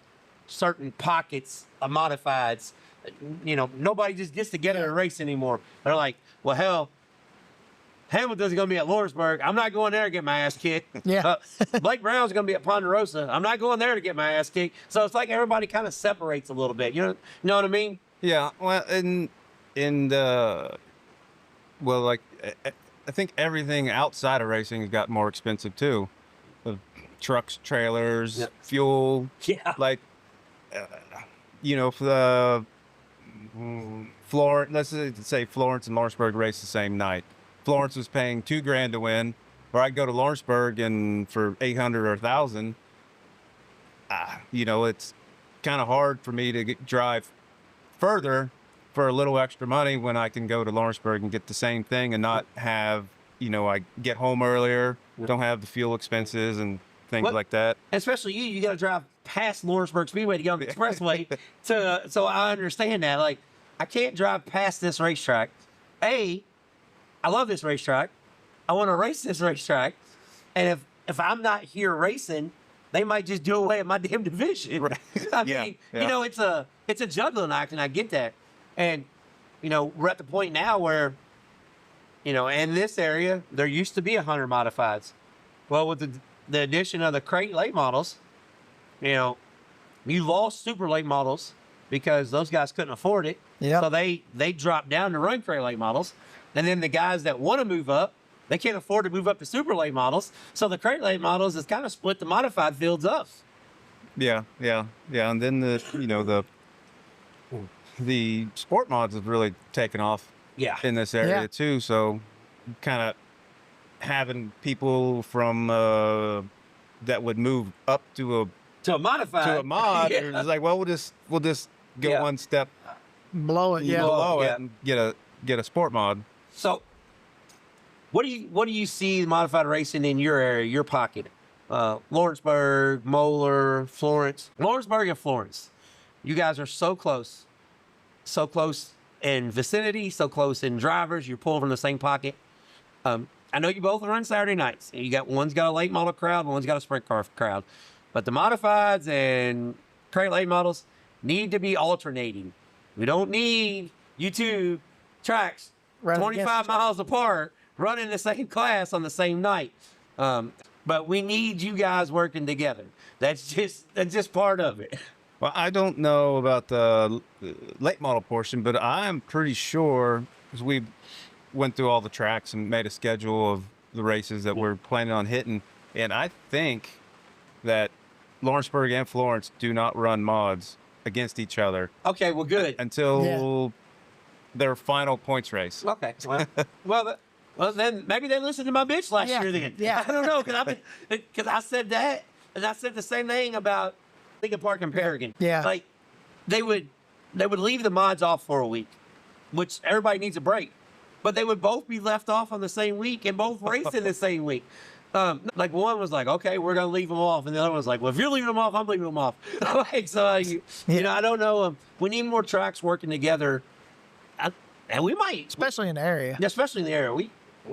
certain pockets of modifieds. Nobody just gets together and race anymore. They're like, well, hell, Hamilton's going to be at Lawrenceburg. I'm not going there to get my ass kicked. Yeah. Blake Brown's going to be at Ponderosa. I'm not going there to get my ass kicked. So it's like everybody kind of separates a little bit. You know what I mean? Yeah. Well, like I think everything outside of racing has got more expensive too. The trucks, trailers, fuel. Yeah. Like, for the Florence, let's say Florence and Lawrenceburg race the same night. Florence was paying $2,000 to win, or I'd go to Lawrenceburg and for 800 or 1,000. It's kind of hard for me to drive further for a little extra money when I can go to Lawrenceburg and get the same thing and not have, I get home earlier, don't have the fuel expenses and things like that. Especially you got to drive past Lawrenceburg Speedway to get on the expressway. So I understand that. Like, I can't drive past this racetrack. I love this racetrack. I want to race this racetrack. And if I'm not here racing, they might just do away with my damn division. Right. I mean, it's a juggling act, and I get that. And, we're at the point now where, in this area, there used to be 100 modifieds. Well, with the addition of the crate late models, you lost super late models because those guys couldn't afford it. Yep. So they dropped down to run crate late models. And then the guys that want to move up, they can't afford to move up to super late models. So the crate late models has kind of split the modified fields up. Yeah. And then the sport mods have really taken off in this area too. So kind of having people from that would move up to a mod. It's like, well, we'll just go one step below it, below it and get a sport mod. So what do you see modified racing in your area, your pocket? Lawrenceburg, Moler, Florence. Lawrenceburg and Florence. You guys are so close in vicinity, so close in drivers. You're pulling from the same pocket. I know you both run Saturday nights. One's got a late model crowd, one's got a sprint car crowd. But the modifieds and crate late models need to be alternating. We don't need you two tracks 25 miles apart running the same class on the same night. But we need you guys working together. That's just part of it. Well, I don't know about the late model portion, but I'm pretty sure, because we went through all the tracks and made a schedule of the races that we're planning on hitting, and I think that Lawrenceburg and Florence do not run mods against each other. Okay, well, good. Until their final points race. Okay, well, then maybe they listened to my bitch last year then. Yeah. I don't know, because I said that, and I said the same thing about Lincoln Park and Paragon. Yeah. Like, they would leave the mods off for a week, which everybody needs a break. But they would both be left off on the same week and both race in the same week. Like, one was like, okay, we're going to leave them off. And the other one was like, well, if you're leaving them off, I'm leaving them off. Like, so, I don't know. We need more tracks working together. And we might. Especially in the area. Especially in the area. We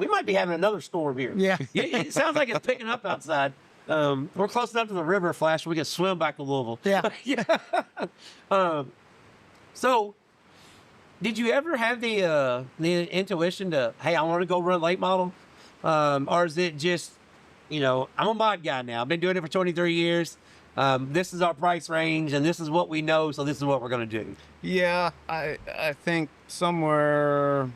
might be having another storm here. Yeah. It sounds like it's picking up outside. We're close enough to the river, Flash. We can swim back to Louisville. Yeah. Yeah. So, did you ever have the intuition to, hey, I want to go run late model? Or is it just, I'm a mod guy now. I've been doing it for 23 years. This is our price range, and this is what we know, so this is what we're going to do. Yeah, I think somewhere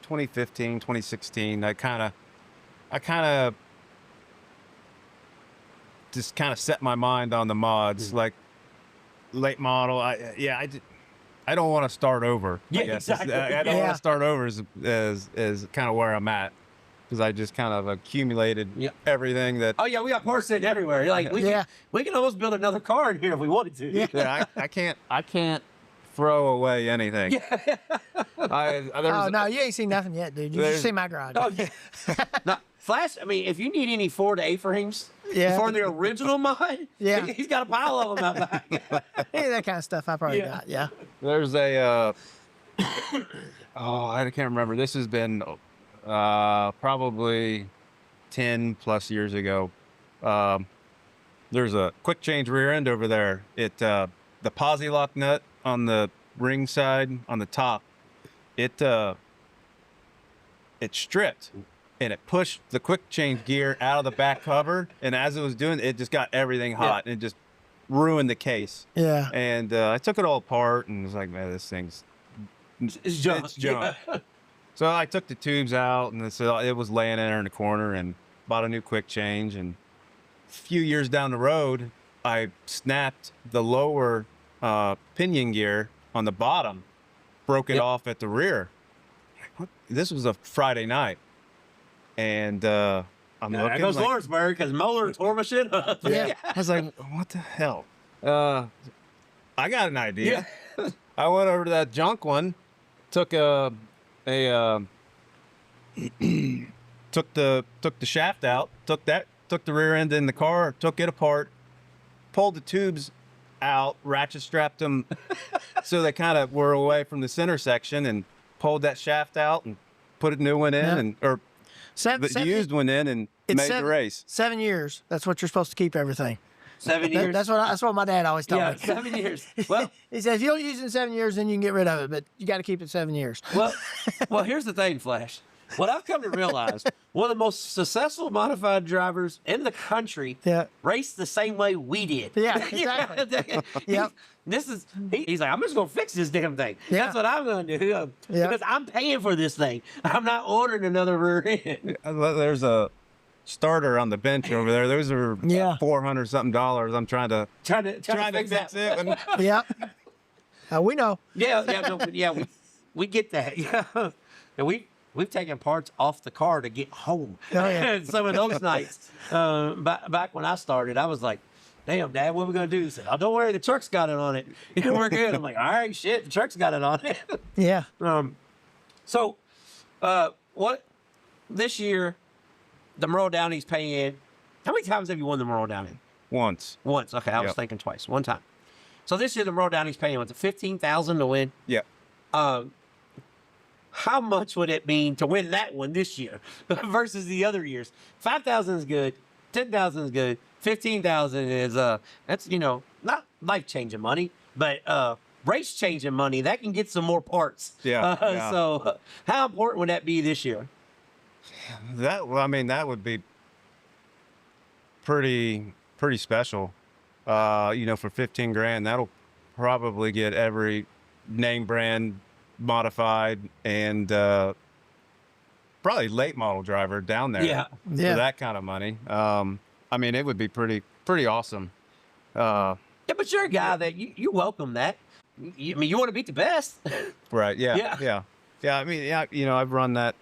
2015, 2016, I kind of just kind of set my mind on the mods, like late model. I don't want to start over. Yeah, I guess. exactly. I don't want to start over is kind of where I'm at, because I just kind of accumulated everything that. Oh yeah, we got parts sitting everywhere. Like we can almost build another car in here if we wanted to. Yeah, I can't throw away anything. Yeah. No, you ain't seen nothing yet, dude. You just see my garage. Oh yeah. Now, Flash, I mean, if you need any Ford A-frames for the original mod, he's got a pile of them out back. Any of that kind of stuff I probably got. Yeah. There's a I can't remember. This has been probably 10 plus years ago. There's a quick change rear end over there. The posi lock nut on the ring side on the top, it stripped, and it pushed the quick change gear out of the back cover, and as it was doing it just got everything hot and it just ruined the case. Yeah. And I took it all apart and was like, man, this thing's It's junk. Yeah. So I took the tubes out, and it was laying in there in the corner, and bought a new quick change. And a few years down the road, I snapped the lower pinion gear on the bottom, broke it off at the rear. This was a Friday night, and I'm looking. There goes like, Lawrenceburg, because Moler tore my shit up. Yeah. I was like, what the hell? I got an idea. I went over to that junk one, took took the shaft out, took the rear end in the car, took it apart, pulled the tubes out, ratchet strapped them so they kind of were away from this intersection, and pulled that shaft out and put a new one in, or the used one in, and made the race. 7 years. That's what you're supposed to keep everything. 7 years. That's what my dad always told me. 7 years. Well, he said if you don't use it in 7 years, then you can get rid of it, but you got to keep it 7 years. Well, here's the thing, Flash. What I've come to realize, one of the most successful modified drivers in the country raced the same way we did. Yeah, exactly. Yep. He's like, I'm just going to fix this damn thing. Yeah. That's what I'm going to do. Because I'm paying for this thing. I'm not ordering another rear end. There's a starter on the bench over there. Those are $400 something. I'm trying to fix it. Yeah. We know. We get that. Yeah. And we've taken parts off the car to get home. Oh, yeah. Some of those nights, back when I started, I was like, damn, Dad, what are we going to do? He said, oh, don't worry, the truck's got it on it. We're good. I'm like, all right, shit, the truck's got it on it. Yeah. So, what, this year, the Merle Downey's paying, how many times have you won the Merle Downey? Once. Okay, I was thinking twice. One time. So this year, the Merle Downey's paying, was it $15,000 to win? Yeah. How much would it mean to win that one this year versus the other years? 5,000 is good. 10,000 is good. 15,000 is that's not life changing money, but race changing money that can get some more parts. Yeah. So how important would that be this year? That would be pretty special. For 15 grand, that'll probably get every name brand modified and probably late model driver down there for that kind of money. It would be pretty awesome. But you're a guy that you welcome that. You want to beat the best. Right. Yeah. I've run that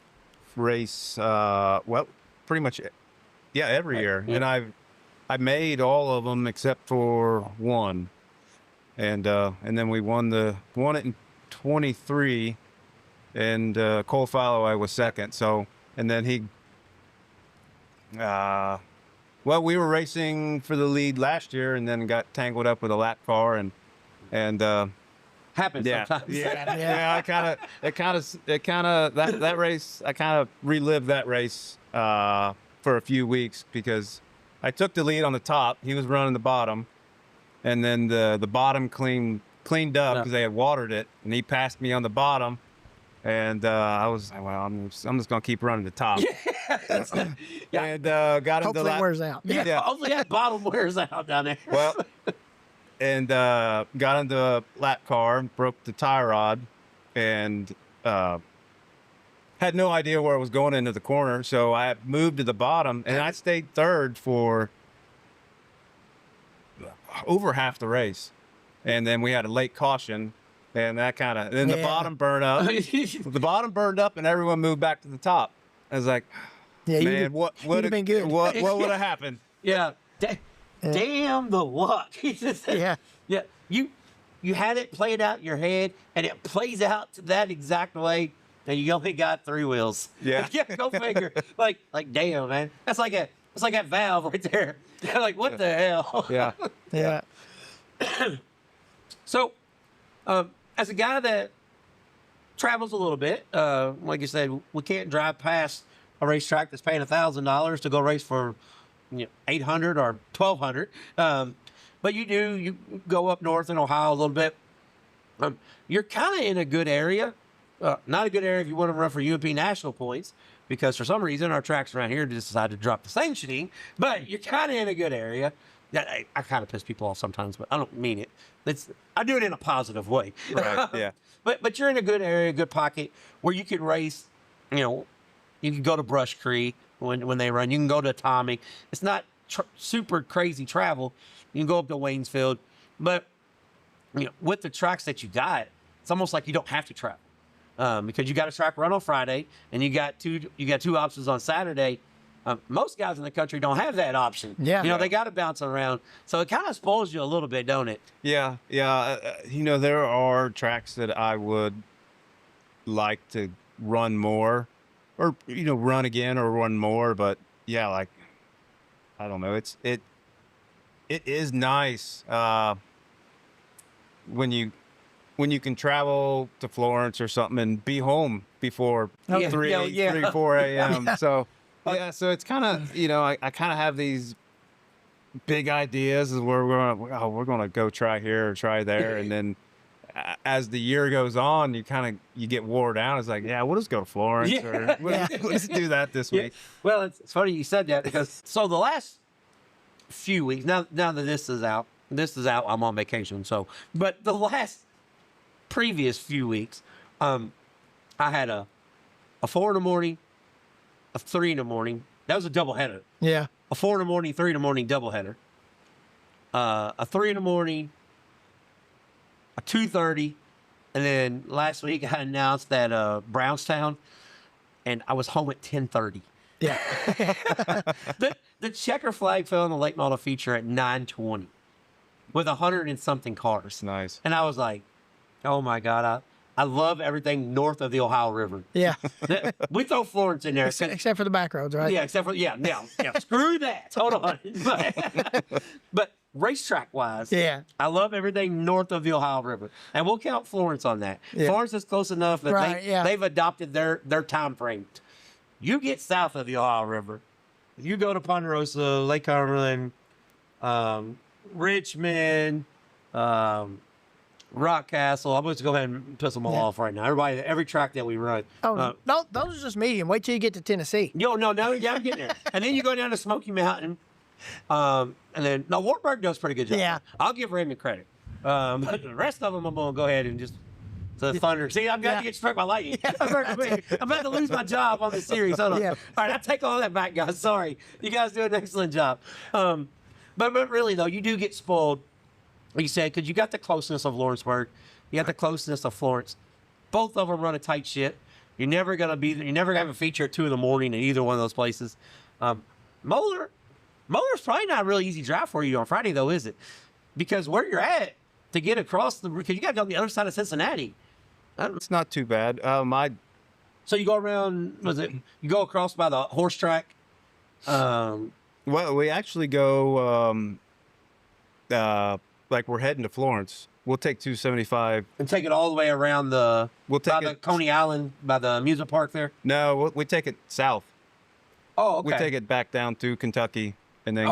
race pretty much every year, and I made all of them except for one, and then we won it in 23, and Cole Falloway was second. So, and then we were racing for the lead last year, and then got tangled up with a lap car, and happens sometimes. That race, I kind of relived that race for a few weeks, because I took the lead on the top. He was running the bottom, and then the bottom cleaned up because they had watered it, and he passed me on the bottom, and I was like, well, I'm just gonna keep running the top. And got into that wears out. Hopefully that bottom wears out down there. Well, and got into a lap car, broke the tie rod, and had had no idea where I was going into the corner, so I moved to the bottom, and I stayed third for over half the race. And then we had a late caution, and that kind of, then the bottom burned up. The bottom burned up, and everyone moved back to the top. I was like, man, what would have happened? Yeah. Damn the luck. Yeah. Yeah. You had it played out in your head, and it plays out to that exact way, and you only got 3 wheels. Yeah. Yeah, go figure. Like damn, man. That's like that valve right there. Like, what the hell? Yeah. Yeah. So, as a guy that travels a little bit, like you said, we can't drive past a racetrack that's paying $1,000 to go race for $800 or $1,200. But you go up north in Ohio a little bit. You're kind of in a good area. Not a good area if you want to run for UMP national points, because for some reason our tracks around here just decided to drop the sanctioning. But you're kind of in a good area. I kind of piss people off sometimes, but I don't mean it. I do it in a positive way. Right, yeah. But you're in a good area, good pocket where you can race. You can go to Brush Creek when they run. You can go to Atomic. It's not super crazy travel. You can go up to Waynesfield, but with the tracks that you got, it's almost like you don't have to travel because you got a track run on Friday and you got two options on Saturday. Most guys in the country don't have that option. Yeah. They got to bounce around. So it kind of spoils you a little bit, don't it? Yeah. There are tracks that I would like to run more, or run again or run more. But yeah, like I don't know. It is nice when you can travel to Florence or something and be home before 3, 4 a.m. So. Yeah, so it's kind of, I kind of have these big ideas of where we're going to go try here or try there. And then as the year goes on, you get wore down. It's like, we'll just go to Florence or we'll just do that this week. Well, it's funny you said that because so the last few weeks, now that this is out, I'm on vacation. So, but the previous few weeks, I had a 4 in the morning, a 3 in the morning. That was a doubleheader. Yeah. A 4 in the morning, 3 in the morning doubleheader. A 3 in the morning, a 2:30, and then last week I announced that Brownstown, and I was home at 10:30. Yeah. The checker flag fell on the late model feature at 9:20 with 100 and something cars. Nice. And I was like, oh my God, I love everything north of the Ohio River. Yeah. We throw Florence in there. Except for the back roads, right? Yeah, screw that. Hold on. But racetrack-wise, I love everything north of the Ohio River. And we'll count Florence on that. Yeah. Florence is close enough that they've adopted their time frame. You get south of the Ohio River, you go to Ponderosa, Lake Cumberland, Richmond, Rock Castle. I'm going to go ahead and piss them all off right now. Every track that we run. Oh, no, those are just medium. Wait till you get to Tennessee. No, I'm getting there. And then you go down to Smoky Mountain. And then, Wartburg does a pretty good job. Yeah. I'll give Raymond credit. But the rest of them, I'm going to go ahead and just the Thunder. See, I'm going to get struck by lightning. I'm about to lose my job on this series. Hold on. Yeah. All right, I take all that back, guys. Sorry. You guys do an excellent job. But really, though, you do get spoiled. Like you said, because you got the closeness of Lawrenceburg, you got the closeness of Florence. Both of them run a tight ship. You're never gonna have a feature at 2 in the morning in either one of those places. Moler's probably not a really easy drive for you on Friday, though, is it? Because where you're at to get across because you got to go on the other side of Cincinnati. It's not too bad. So you go around. You go across by the horse track? Well, we actually go. Like we're heading to Florence. We'll take 275 and take it all the way around the Coney Island by the amusement park there. No, we take it south. Oh, okay. We take it back down through Kentucky and then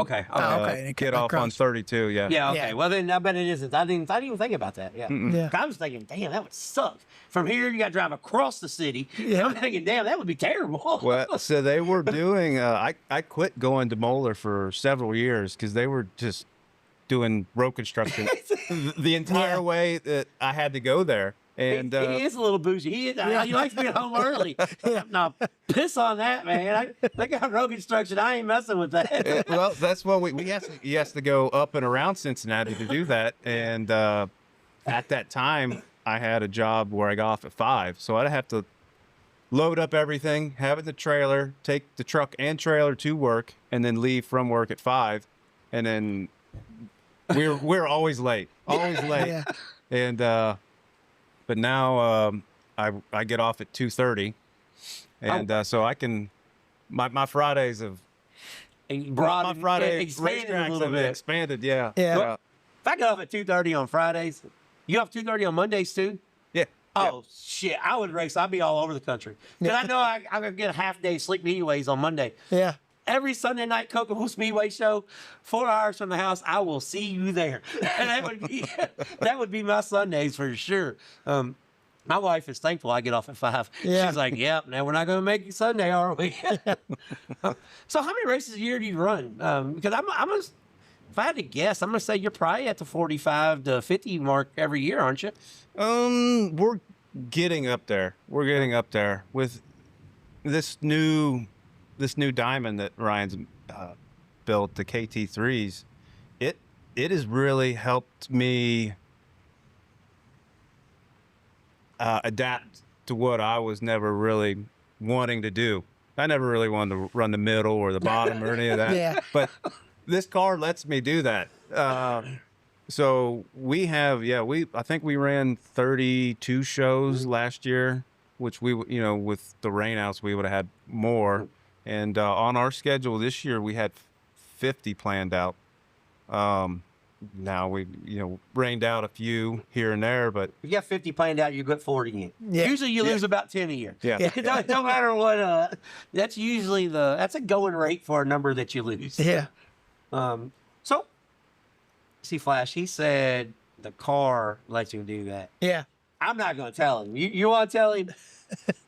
get off on 32. Yeah. Yeah. Okay. Well, then I bet it isn't. I didn't even think about that. Yeah. Yeah. I was thinking, damn, that would suck. From here, you got to drive across the city. Yeah. I'm thinking, damn, that would be terrible. Well, so they were doing. I quit going to Moler for several years because they were just doing road construction the entire way that I had to go there. And he is a little bougie. He likes being home early. No, piss on that, man. They got road construction. I ain't messing with that. Well, that's what he has to go up and around Cincinnati to do that. And at that time, I had a job where I got off at 5, so I'd have to load up everything, have it in the trailer, take the truck and trailer to work, and then leave from work at 5. And then we're always late, Yeah. And but now I get off at 2:30, and so I can my Fridays have my Friday racetracks have expanded. Yeah. Yeah. If I get off at 2:30 on Fridays, you off 2:30 on Mondays too? Yeah. Oh shit! I would race. I'd be all over the country because I know I'm gonna get a half day sleep anyways on Monday. Yeah. Every Sunday night Kokomo Speedway show, 4 hours from the house, I will see you there. And that would be my Sundays for sure. My wife is thankful I get off at 5. Yeah. She's like, "Yep, now we're not going to make it Sunday, are we?" So, how many races a year do you run? Because if I had to guess, I'm going to say you're probably at the 45 to 50 mark every year, aren't you? We're getting up there. We're getting up there with this new diamond that Ryan's built, the KT3s. It has really helped me adapt to what I was never really wanting to do. I never really wanted to run the middle or the bottom or any of that. Yeah. But this car lets me do that. So we have, I think we ran 32 shows last year, which with the rainouts, we would have had more. And on our schedule this year, we had 50 planned out. Now we, rained out a few here and there, but If you got 50 planned out, you get 40 in. Yeah. Usually you lose about 10 a year. Yeah. It don't matter what. That's usually that's a going rate for a number that you lose. Yeah. So, see, Flash, he said the car lets you do that. Yeah. I'm not going to tell him. You want to tell him?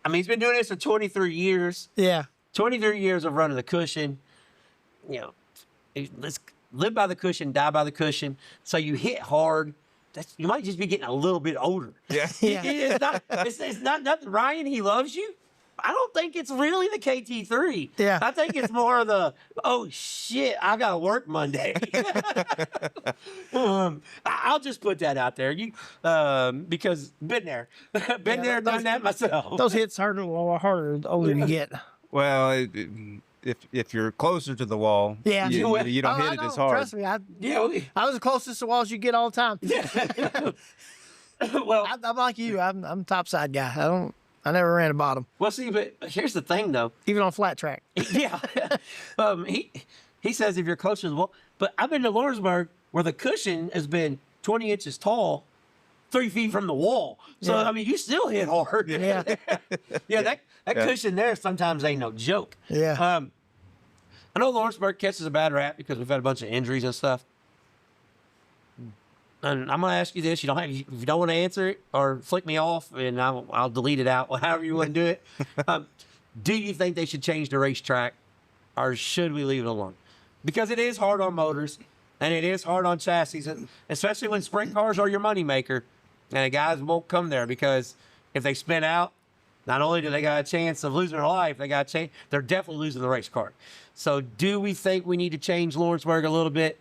I mean, he's been doing this for 23 years. Yeah. 23 years of running the cushion. Let's live by the cushion, die by the cushion. So you hit hard. You might just be getting a little bit older. yeah. It's not nothing. Ryan, he loves you. I don't think it's really the KT3. Yeah. I think it's more of the, oh shit, I got to work Monday. I'll just put that out there. Because been there, done that myself. Those hits harder the older you get. Well, if you're closer to the wall, Yeah. you don't hit it as hard. Trust me, I was the closest to walls you get all the time. Well, I'm like you. I'm a topside guy. I never ran a bottom, well, see, but here's the thing, though. even on flat track. Yeah. He says if you're closer to the wall, but I've been to Lawrenceburg where the cushion has been 20 inches tall, 3 feet from the wall. So, Yeah. I mean, you still hit hard. Yeah. That cushion there sometimes ain't no joke. Yeah. I know Lawrenceburg catches a bad rap because we've had a bunch of injuries and stuff. And I'm going to ask you this. If you don't want to answer it or flick me off, and I'll delete it out, however you want to do it. Do you think they should change the racetrack, or should we leave it alone? Because it is hard on motors, and it is hard on chassis, and especially when sprint cars are your moneymaker, and the guys won't come there because if they spin out, not only do they got a chance of losing their life, they're definitely losing the race car. So do we think we need to change Lawrenceburg a little bit?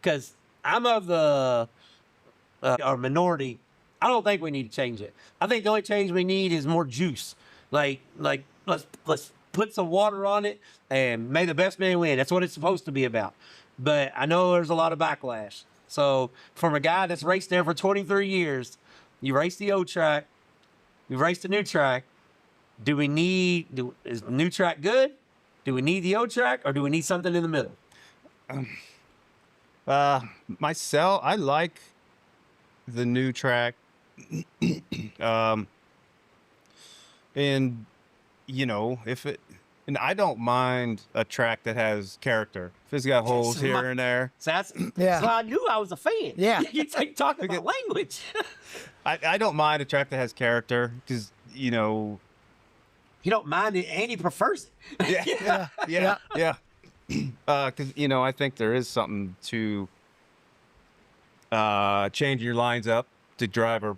Because I'm of the minority. I don't think we need to change it. I think the only change we need is more juice. Like let's put some water on it and may the best man win. That's what it's supposed to be about. But I know there's a lot of backlash. So from a guy that's raced there for 23 years, you race the old track, you race the new track. Is the new track good? Do we need the old track, or do we need something in the middle? Myself, I like the new track. And I don't mind a track that has character. If it's got holes here and there. So that's why I knew I was a fan. Yeah. You talking about language. I don't mind a track that has character because, You don't mind it, and he prefers it. yeah. Because, I think there is something to changing your lines up to driver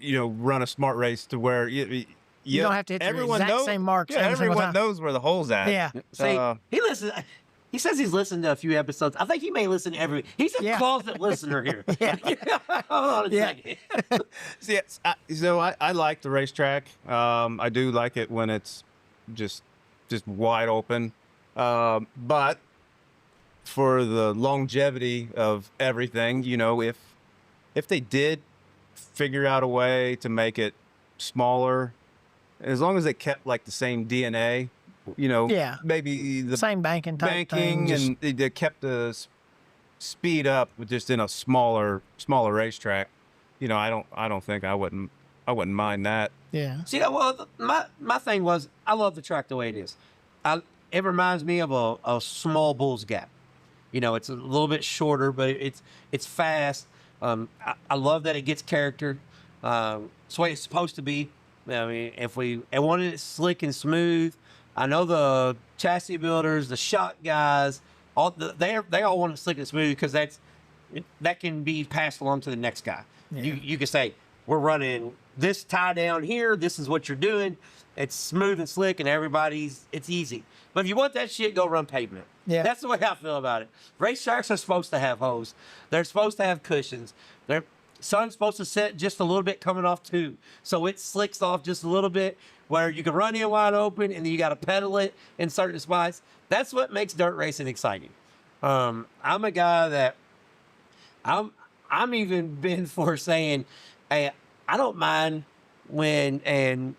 run a smart race to where you don't have to hit the everyone exact knows, same marks. Yeah, every single everyone time. knows where the hole's at. Yeah. See, he listens. He says he's listened to a few episodes. I think he may listen to every. He's a closet listener here. Hold on a second. So I like the racetrack. I do like it when it's just wide open. But for the longevity of everything, if they did figure out a way to make it smaller, as long as they kept like the same DNA, maybe the same banking thing, and they kept the speed up with just in a smaller racetrack. I wouldn't mind that. Yeah. See, well, my thing was, I love the track the way it is. It reminds me of a small Bulls Gap. It's a little bit shorter, but it's fast. I love that it gets character. It's the way it's supposed to be. I mean, if we wanted it slick and smooth, I know the chassis builders, the shot guys, they all want it slick and smooth because that can be passed along to the next guy. Yeah. You can say, we're running this tie down here. This is what you're doing. It's smooth and slick, and it's easy. But if you want that shit, go run pavement. Yeah. That's the way I feel about it. Racetracks are supposed to have hose. They're supposed to have cushions. Sun's supposed to set just a little bit coming off too. So it slicks off just a little bit where you can run in wide open and then you got to pedal it in certain spots. That's what makes dirt racing exciting. I'm a guy that I'm even been for saying, hey, I don't mind and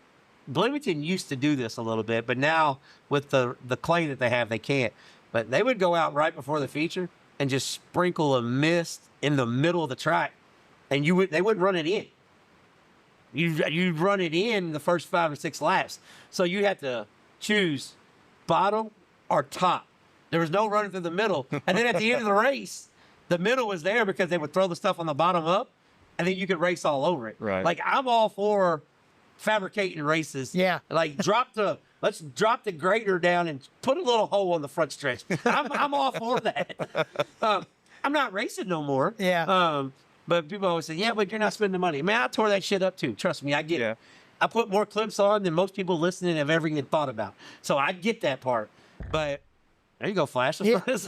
Bloomington used to do this a little bit, but now with the clay that they have, they can't. But they would go out right before the feature and just sprinkle a mist in the middle of the track. And they wouldn't run it in. You'd run it in the first 5 or 6 laps. So you had to choose bottom or top. There was no running through the middle. And then at the end of the race, the middle was there because they would throw the stuff on the bottom up, and then you could race all over it. Right. Like, I'm all for fabricating races. Yeah. Like, let's drop the grader down and put a little hole on the front stretch. I'm all for that. I'm not racing no more. Yeah. But people always say, yeah, but you're not spending the money. Man, I tore that shit up too. Trust me, I get it. I put more clips on than most people listening have ever even thought about. So I get that part. But there you go, Flash. Yeah. It's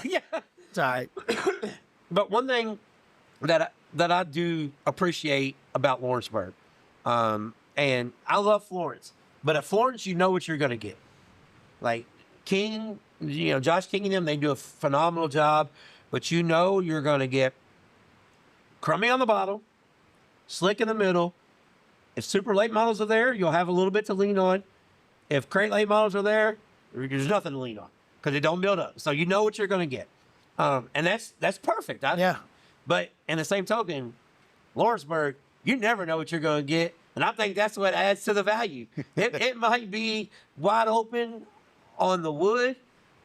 all right. But one thing that I do appreciate about Lawrenceburg, and I love Florence, but at Florence, you know what you're going to get. Like King, Josh King and them, they do a phenomenal job, but you're going to get crummy on the bottom, slick in the middle. If super late models are there, you'll have a little bit to lean on. If crate late models are there, there's nothing to lean on because it don't build up. So you know what you're going to get. And that's perfect. But in the same token, Lawrenceburg, you never know what you're going to get. And I think that's what adds to the value. It might be wide open on the wood.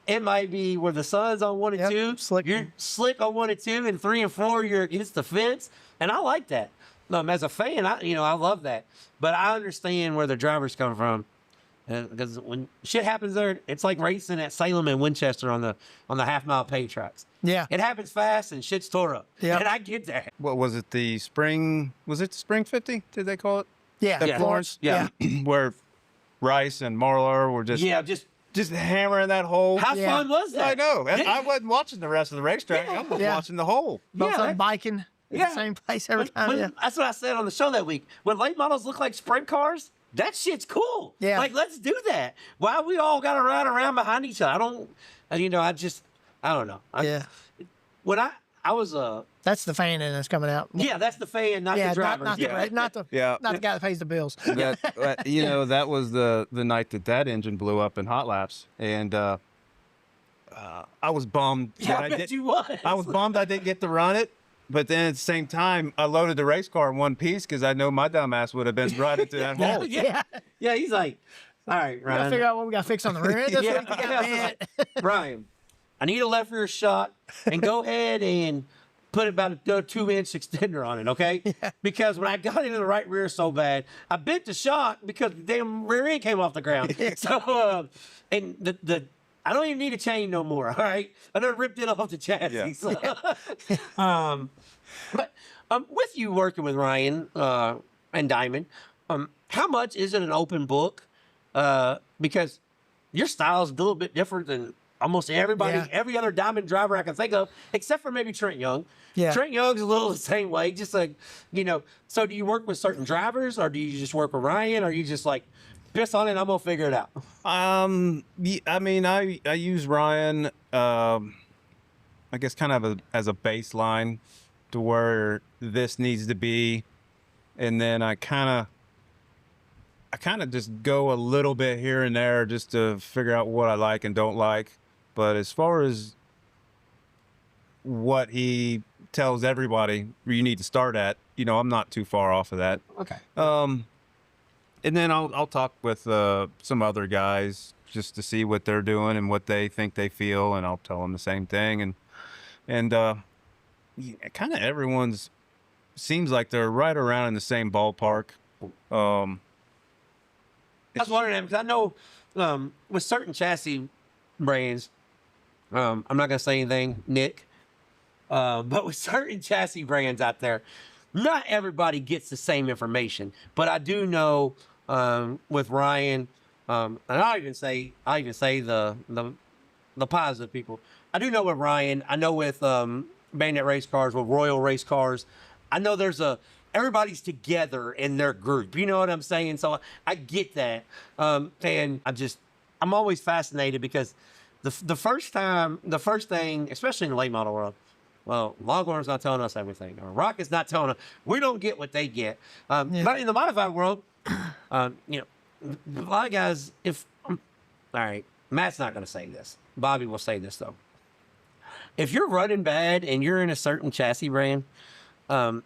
It might be where the sun's on 1 and 2. Slick. You're slick on 1 and 2, and 3 and 4, you're against the fence. And I like that. As a fan, I love that. But I understand where the drivers come from. Because when shit happens there, it's like racing at Salem and Winchester on the half-mile pay tracks. Yeah. It happens fast and shit's tore up. Yeah. And I get that. What was it? The spring 50? Did they call it? Yeah. At Florence? Yeah. Where Rice and Moler were just hammering that hole. How fun was that? I know. I wasn't watching the rest of the racetrack. I was watching the hole. Both of them biking in the same place every time. That's what I said on the show that week. When late models look like sprint cars, that shit's cool. Yeah. Like, let's do that. Why we all got to ride around behind each other? I don't know. When I was that's the fan in us coming out. Yeah, that's the fan, not the driver. Not the guy that pays the bills. That was the night that engine blew up in hot laps, and I was bummed. Yeah, I bet you was. I was bummed I didn't get to run it, but then at the same time, I loaded the race car in one piece because I know my dumb ass would have been right into that hole. Yeah, he's like, all right, Ryan. Gotta figure out what we got to fix on the rear end this week. Ryan, I need a left rear shot, and go ahead and put about a 2-inch extender on it, okay? Yeah. Because when I got into the right rear so bad, I bent the shock because the damn rear end came off the ground. So, and the I don't even need a chain no more, all right? I done ripped it off the chassis. Yeah. But with you working with Ryan, and Diamond, how much is it an open book? Because your style is a little bit different than almost everybody, every other Diamond driver I can think of, except for maybe Trent Young. Yeah. Trent Young's a little the same way, just like, you know. So do you work with certain drivers, or do you just work with Ryan, or you just like, piss on it, I'm gonna figure it out? I mean, I use Ryan, I guess kind of as a baseline to where this needs to be, and then I kind of just go a little bit here and there just to figure out what I like and don't like. But as far as what he tells everybody you need to start at, you know, I'm not too far off of that. Okay. And then I'll talk with some other guys just to see what they're doing and what they think they feel, and I'll tell them the same thing. And kind of everyone's seems like they're right around in the same ballpark. I was wondering because I know with certain chassis brands, I'm not gonna say anything, Nick, but with certain chassis brands out there, not everybody gets the same information. But I do know with Ryan, and I even say the positive people. I do know with Ryan. I know with Bandit Race Cars, with Royal Race Cars. I know everybody's together in their group. You know what I'm saying? So I get that. And I'm always fascinated because the first thing, especially in the late model world, well, Longhorn's not telling us everything, or Rocket's not telling us. We don't get what they get. But in the modified world, you know, a lot of guys, all right, Matt's not going to say this. Bobby will say this, though. If you're running bad and you're in a certain chassis brand, I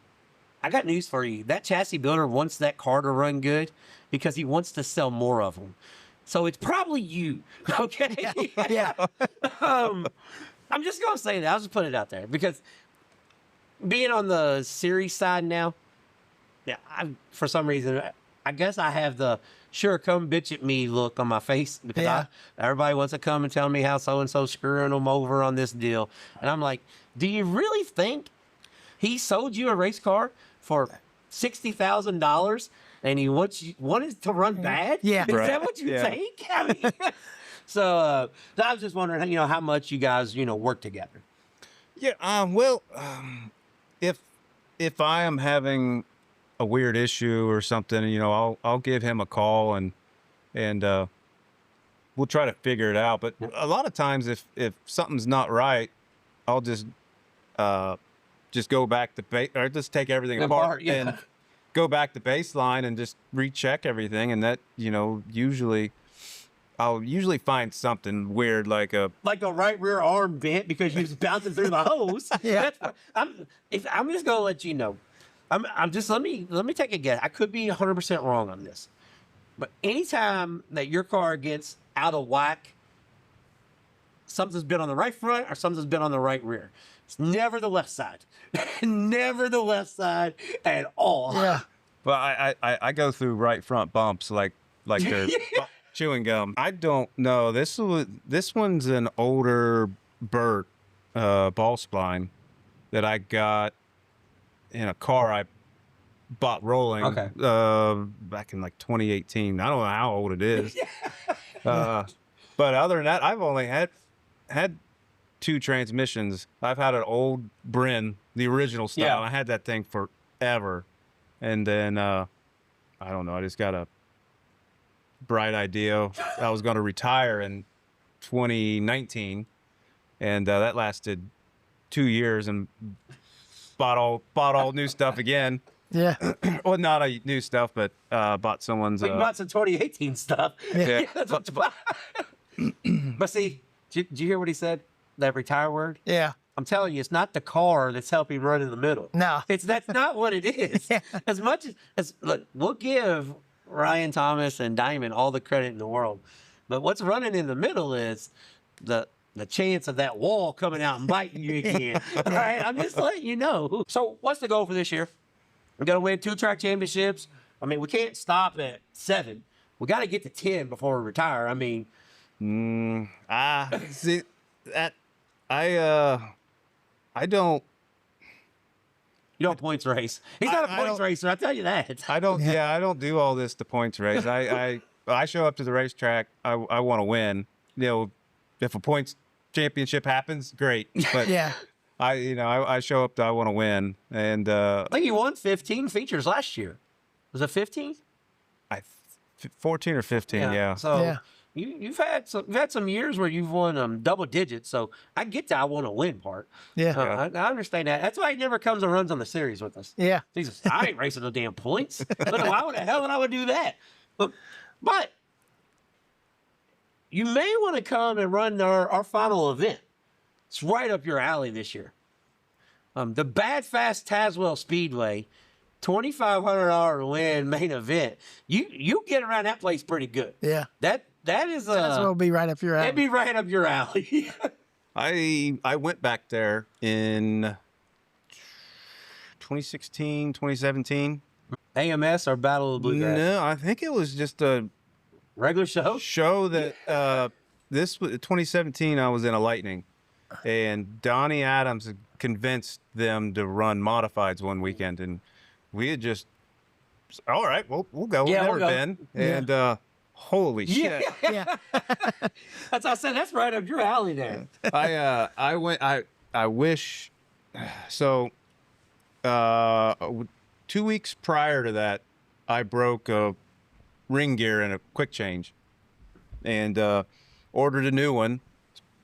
got news for you. That chassis builder wants that car to run good because he wants to sell more of them. So it's probably you, okay? Yeah. I'm just going to say that. I'll just put it out there because being on the series side now, for some reason, I guess I have the sure come bitch at me look on my face because everybody wants to come and tell me how so-and-so screwing them over on this deal. And I'm like, do you really think he sold you a race car for $60,000 and he wanted to run bad? Yeah. Is that what you think? I mean, so I was just wondering, you know, how much you guys, you know, work together. Yeah. Well, if I am having a weird issue or something, you know, I'll give him a call and we'll try to figure it out. But a lot of times, if something's not right, I'll just go back to or just take everything apart and go back to baseline and just recheck everything. And that, you know, I'll usually find something weird, like a right rear arm bent because you was bouncing through the hose. Yeah. I'm just gonna let you know. I'm just let me take a guess. I could be 100% wrong on this, but anytime that your car gets out of whack, something's been on the right front or something's been on the right rear. It's never the left side. Never the left side at all. Yeah. Well, I go through right front bumps like they're chewing gum. I don't know. This one's an older Burt ball spline that I got in a car I bought rolling back in like 2018. I don't know how old it is. But other than that, I've only had 2 transmissions. I've had an old Bryn, the original style. Yeah. I had that thing forever. And then, I don't know, I just got a bright idea. I was going to retire in 2019. And that lasted 2 years and bought all new stuff again. Yeah. Well, not a new stuff, but bought someone's. You bought some 2018 stuff. Yeah. That's what you bought. But see, did you hear what he said? That retire word? Yeah. I'm telling you, it's not the car that's helping run in the middle. No. That's not what it is. Yeah. As much as look, we'll give Ryan Thomas and Diamond all the credit in the world. But what's running in the middle is the chance of that wall coming out and biting you again. All right, I'm just letting you know. So what's the goal for this year? We're going to win 2 track championships. I mean, we can't stop at 7. We got to get to 10 before we retire. I mean. See, that I don't. You don't points race. He's not a points racer. I tell you that. I don't. Yeah, I don't do all this to points race. I show up to the racetrack. I want to win. You know, if a points championship happens, great. But Yeah. I show up. I want to win, and I think you won 15 features last year. Was it 15? 14 or 15. Yeah. So Yeah. you've had some years where you've won double digits. So I get the I want to win part. Yeah. I understand that. That's why he never comes and runs on the series with us. Yeah. Jesus, I ain't racing no damn points. But why the hell would I do that? But you may want to come and run our final event. It's right up your alley this year. The Bad Fast Tazewell Speedway, $2,500 to win main event. You get around that place pretty good. Yeah. That is That's will be right up your alley. That'd be right up your alley. I went back there in 2016, 2017. AMS or Battle of the Bluegrass? No, I think it was just a regular show that this was 2017. I was in a Lightning, and Donnie Adams had convinced them to run modifieds one weekend, and we had just all right. We'll go. Yeah, We've we'll never go. been, and holy shit! Yeah. That's I said. That's right up your alley there. I went. I wish. So, 2 weeks prior to that, I broke a ring gear in a quick change, and ordered a new one,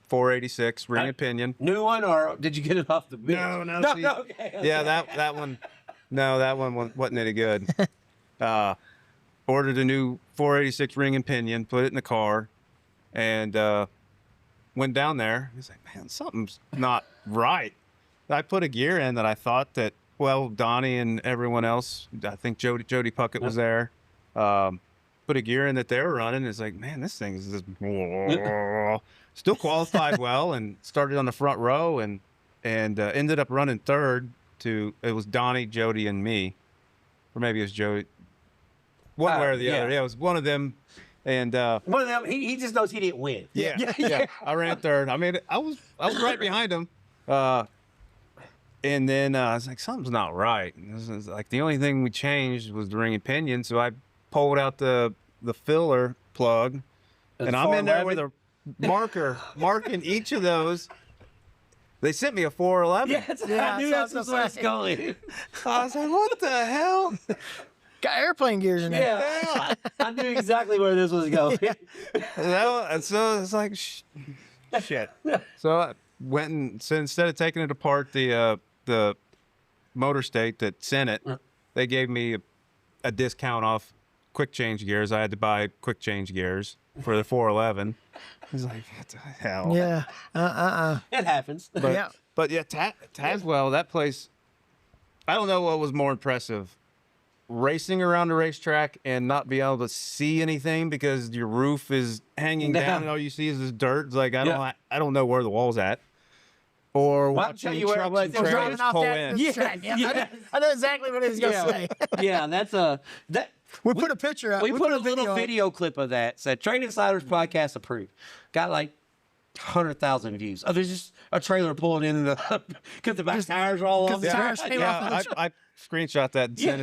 486 ring and pinion. New one, or did you get it off the bench? No. See, Okay. yeah, that one. No, that one wasn't any good. Ordered a new 486 ring and pinion, put it in the car, and went down there. He's like, man, something's not right. I put a gear in that I thought that, well, Donnie and everyone else, I think Jody Puckett was there, put a gear in that they were running. It's like, man, this thing is just still qualified well, and started on the front row, and ended up running third to, it was Donnie, Jody, and me, or maybe it was Jody, one way or the other. Yeah, it was one of them. And one of them, he just knows he didn't win. Yeah. I ran third. I mean, I was right behind him. And then I was like, something's not right. And this is like the only thing we changed was the ring and pinion. So I pulled out the filler plug, and I'm in there with a marker marking each of those. They sent me a 411. I knew that's where it's going. I was like, what the hell? Got airplane gears in there. Yeah, I knew exactly where this was going. And so it's like, shit. So I went and, so instead of taking it apart, the motor state that sent it, they gave me a discount off quick change gears. I had to buy quick change gears for the 411. He's like, what the hell? Yeah. It happens. But yeah, Tazewell, that place, I don't know what was more impressive. Racing around the racetrack and not be able to see anything because your roof is hanging down and all you see is this dirt. It's like, I don't know where the wall's at. Or watching trucks and trailers pull in. I know exactly what he was going to say. Yeah, that's We put a picture out. We put a little video clip of that. Said Train Insiders podcast approved. Got like 100,000 views. Oh, there's just a trailer pulling in because the back tires are all off. I screenshot that and sent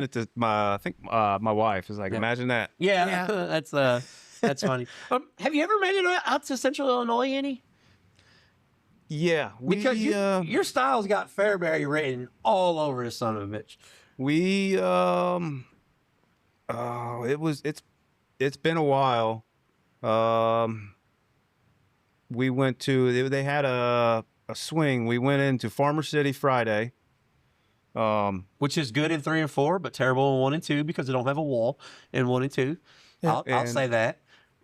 it to my my wife. Is like, imagine that. Yeah. That's funny. Have you ever made it out to Central Illinois, any? Yeah, because your style's got Fairbury written all over the son of a bitch. It's been a while. We went to, they had a swing. We went into Farmer City Friday. Which is good in 3 and 4, but terrible in 1 and 2 because they don't have a wall in 1 and 2. Yeah. I'll say that.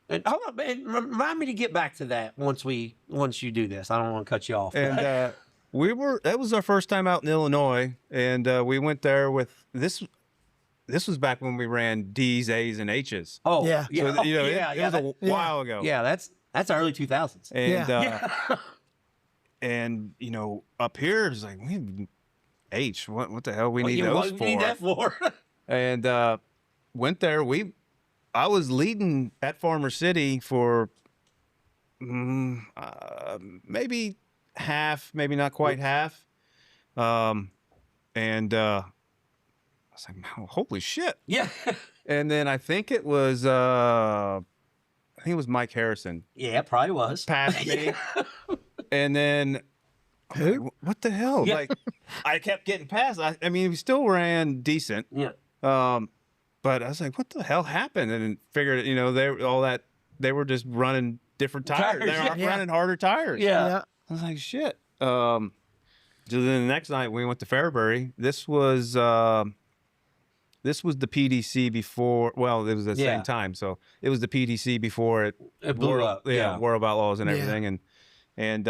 And hold on, man, remind me to get back to that once you do this. I don't want to cut you off. And that was our first time out in Illinois, and we went there with this. This was back when we ran D's, A's, and H's. Oh yeah, so, it was a while ago. Yeah, that's early 2000s. And and up here it's like H. What the hell we need those for? What do you need that for? And went there. I was leading at Farmer City for maybe half, maybe not quite half. and I was like, holy shit. Yeah. And then I think it was Mike Harrison. Yeah, it probably was. Passed me. And then Who? what the hell? Yeah. Like I kept getting past. I mean, we still ran decent. Yeah. But I was like, what the hell happened? And figured, they were just running different tires. They were running harder tires. Yeah. I was like, shit. So then the next night we went to Fairbury. This was the PDC before. Well, it was at the same time, so it was the PDC before it blew up. Yeah, War of Outlaws and everything, and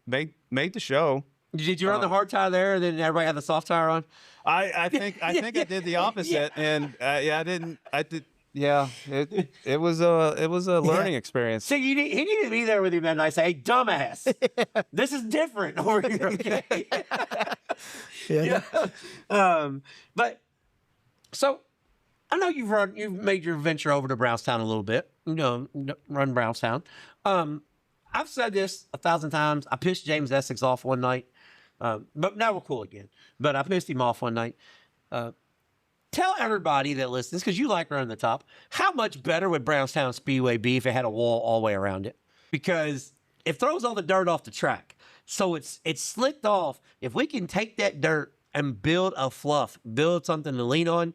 made the show. Did you run the hard tire there, and then everybody had the soft tire on? I think I did the opposite, and I did. Yeah, it was a learning experience. See, he needed to be there with you that night. And say, "Hey, dumbass, this is different over here." Okay? But so I know you've made your venture over to Brownstown a little bit. Run Brownstown. I've said this 1,000 times. I pissed James Essex off one night, but now we're cool again. But I pissed him off one night. Tell everybody that listens, because you like running the top, how much better would Brownstown Speedway be if it had a wall all the way around it? Because it throws all the dirt off the track. So it's slicked off. If we can take that dirt and build a fluff, build something to lean on,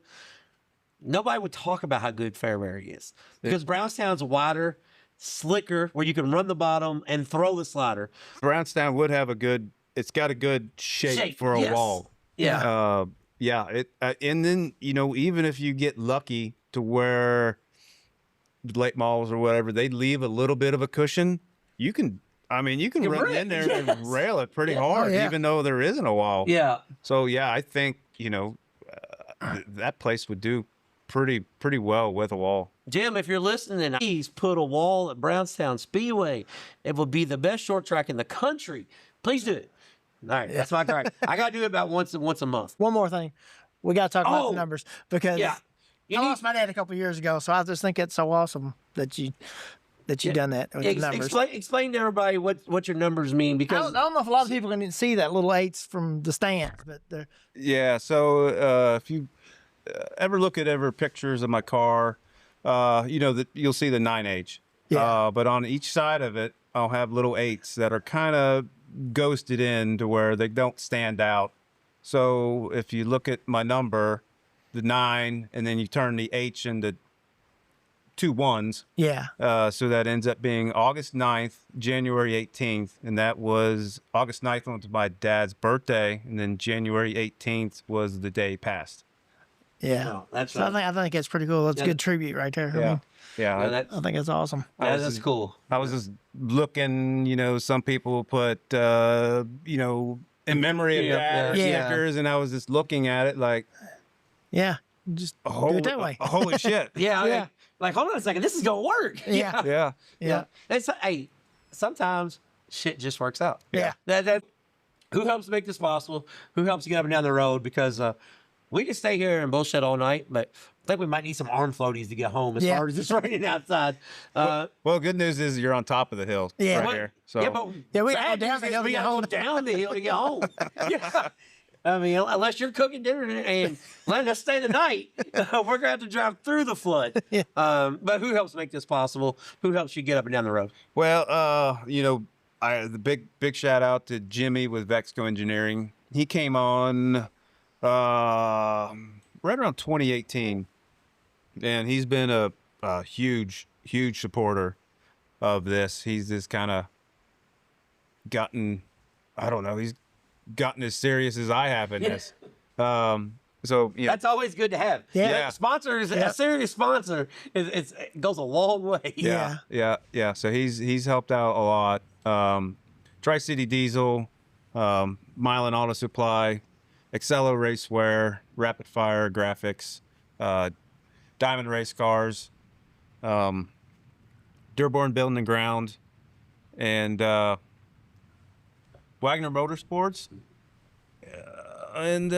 nobody would talk about how good Fairbury is. Because Brownstown's wider, slicker, where you can run the bottom and throw the slider. Brownstown would have it's got a good shape for a wall. Yeah. And then, even if you get lucky to where the late models or whatever, they leave a little bit of a cushion, you can run in there and rail it pretty hard, even though there isn't a wall. Yeah. So, I think, that place would do pretty well with a wall. Jim, if you're listening, please put a wall at Brownstown Speedway. It will be the best short track in the country. Please do it. All right, that's my card. I got to do it about once a month. One more thing. We got to talk about the numbers because I lost my dad a couple of years ago, so I just think it's so awesome that you done that with the numbers. Explain to everybody what your numbers mean, because I don't know if a lot of people can see that little 8s from the stands, but they're... So if you ever look at pictures of my car, that you'll see the 9H. Yeah. But on each side of it, I'll have little 8s that are kind of ghosted in to where they don't stand out. So if you look at my number, the 9, and then you turn the H into 2 1s. Yeah. So that ends up being August 9th, January 18th. And that was August 9th was my dad's birthday. And then January 18th was the day he passed. Yeah. Oh, that's so I think it's pretty cool. That's a good tribute right there. Yeah. I think it's awesome. That's cool. I was just looking, some people put, in memory of dad stickers, and I was just looking at it like, just do it that way. Holy shit. Yeah. Like, hold on a second, this is gonna work. Yeah. It's sometimes shit just works out. Yeah. That who helps make this possible? Who helps you get up and down the road? Because we can stay here and bullshit all night, but I think we might need some arm floaties to get home as far as it's raining outside. Well, good news is you're on top of the hill right here. So. We go down the hill to get home. Down the hill to get home. I mean, unless you're cooking dinner and letting us stay the night, we're going to have to drive through the flood. But who helps make this possible? Who helps you get up and down the road? Well, the big shout out to Jimmy with Vexco Engineering. He came on right around 2018, and he's been a huge supporter of this. He's just kind of gotten, he's gotten as serious as I have in this. So that's always good to have. Sponsor is a serious sponsor. It goes a long way. Yeah. So he's helped out a lot. Tri-City Diesel, Milan Auto Supply, Excello Racewear, Rapid Fire Graphics, Diamond Race Cars, Dearborn Building and Ground, and Wagner Motorsports, and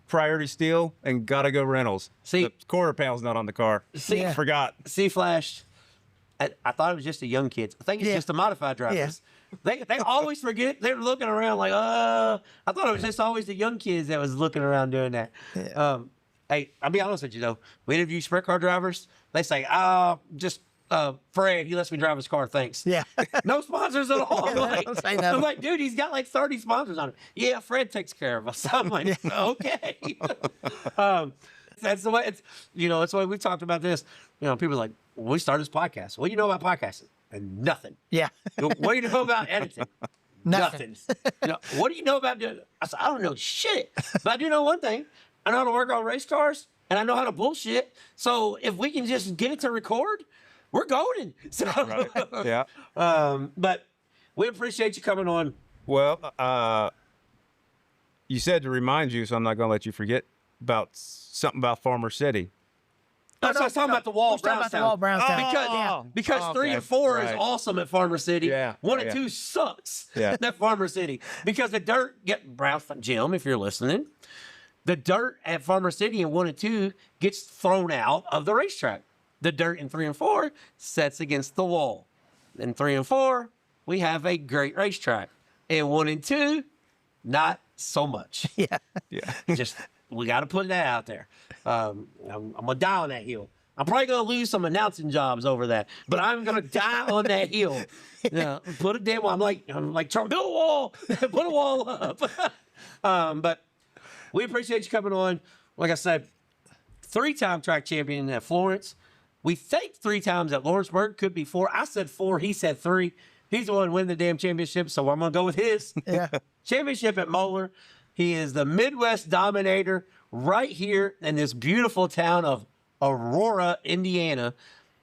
Priority Steel, and Gotta Go Rentals. See, the quarter panel's not on the car. See, forgot. C-Flash. I thought it was just the young kids. I think it's just the modified drivers. Yeah. They always forget. They're looking around like, I thought it was just always the young kids that was looking around doing that. Yeah. Hey, I'll be honest with you though. We interview sprint car drivers. They say, just Fred, he lets me drive his car. Thanks. Yeah. No sponsors at all. I'm like, dude, he's got like 30 sponsors on it. Yeah, Fred takes care of us. I'm like, okay. That's the way it's, that's the way we've talked about this. People are like, we started this podcast. What do you know about podcasting? And nothing. Yeah. What do you know about editing? Nothing. What do you know about doing? I said, I don't know shit. But I do know one thing. I know how to work on race cars, and I know how to bullshit. So if we can just get it to record, we're golden. So, right. Yeah. But we appreciate you coming on. Well, you said to remind you, so I'm not going to let you forget about something about Farmer City. I was talking about the wall, Brownstown. Because 3 and 4 is awesome at Farmer City. Yeah. 1 and 2 sucks at Farmer City because the dirt Brownstown, Jim, if you're listening, the dirt at Farmer City in 1 and 2 gets thrown out of the racetrack. The dirt in 3 and 4 sets against the wall. In 3 and 4, we have a great racetrack. In 1 and 2, not so much. Yeah. Just we got to put that out there. I'm gonna die on that hill. I'm probably gonna lose some announcing jobs over that, but I'm gonna die on that hill. Put a damn. I'm like Charlie, build a wall, put a wall up. But we appreciate you coming on. Like I said, 3-time track champion at Florence. We think 3 times at Lawrenceburg, could be 4. I said 4. He said 3. He's the one who win the damn championship, so I'm gonna go with his. Yeah. Championship at Moler. He is the Midwest dominator right here in this beautiful town of Aurora, Indiana.